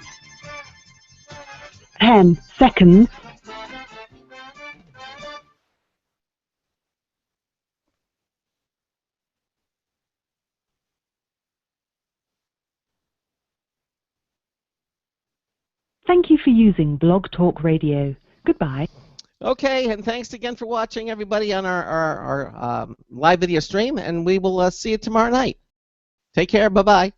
10 seconds. Thank you for using Blog Talk Radio. Goodbye. Okay, and thanks again for watching, everybody, on our live video stream, and we will see you tomorrow night. Take care. Bye-bye.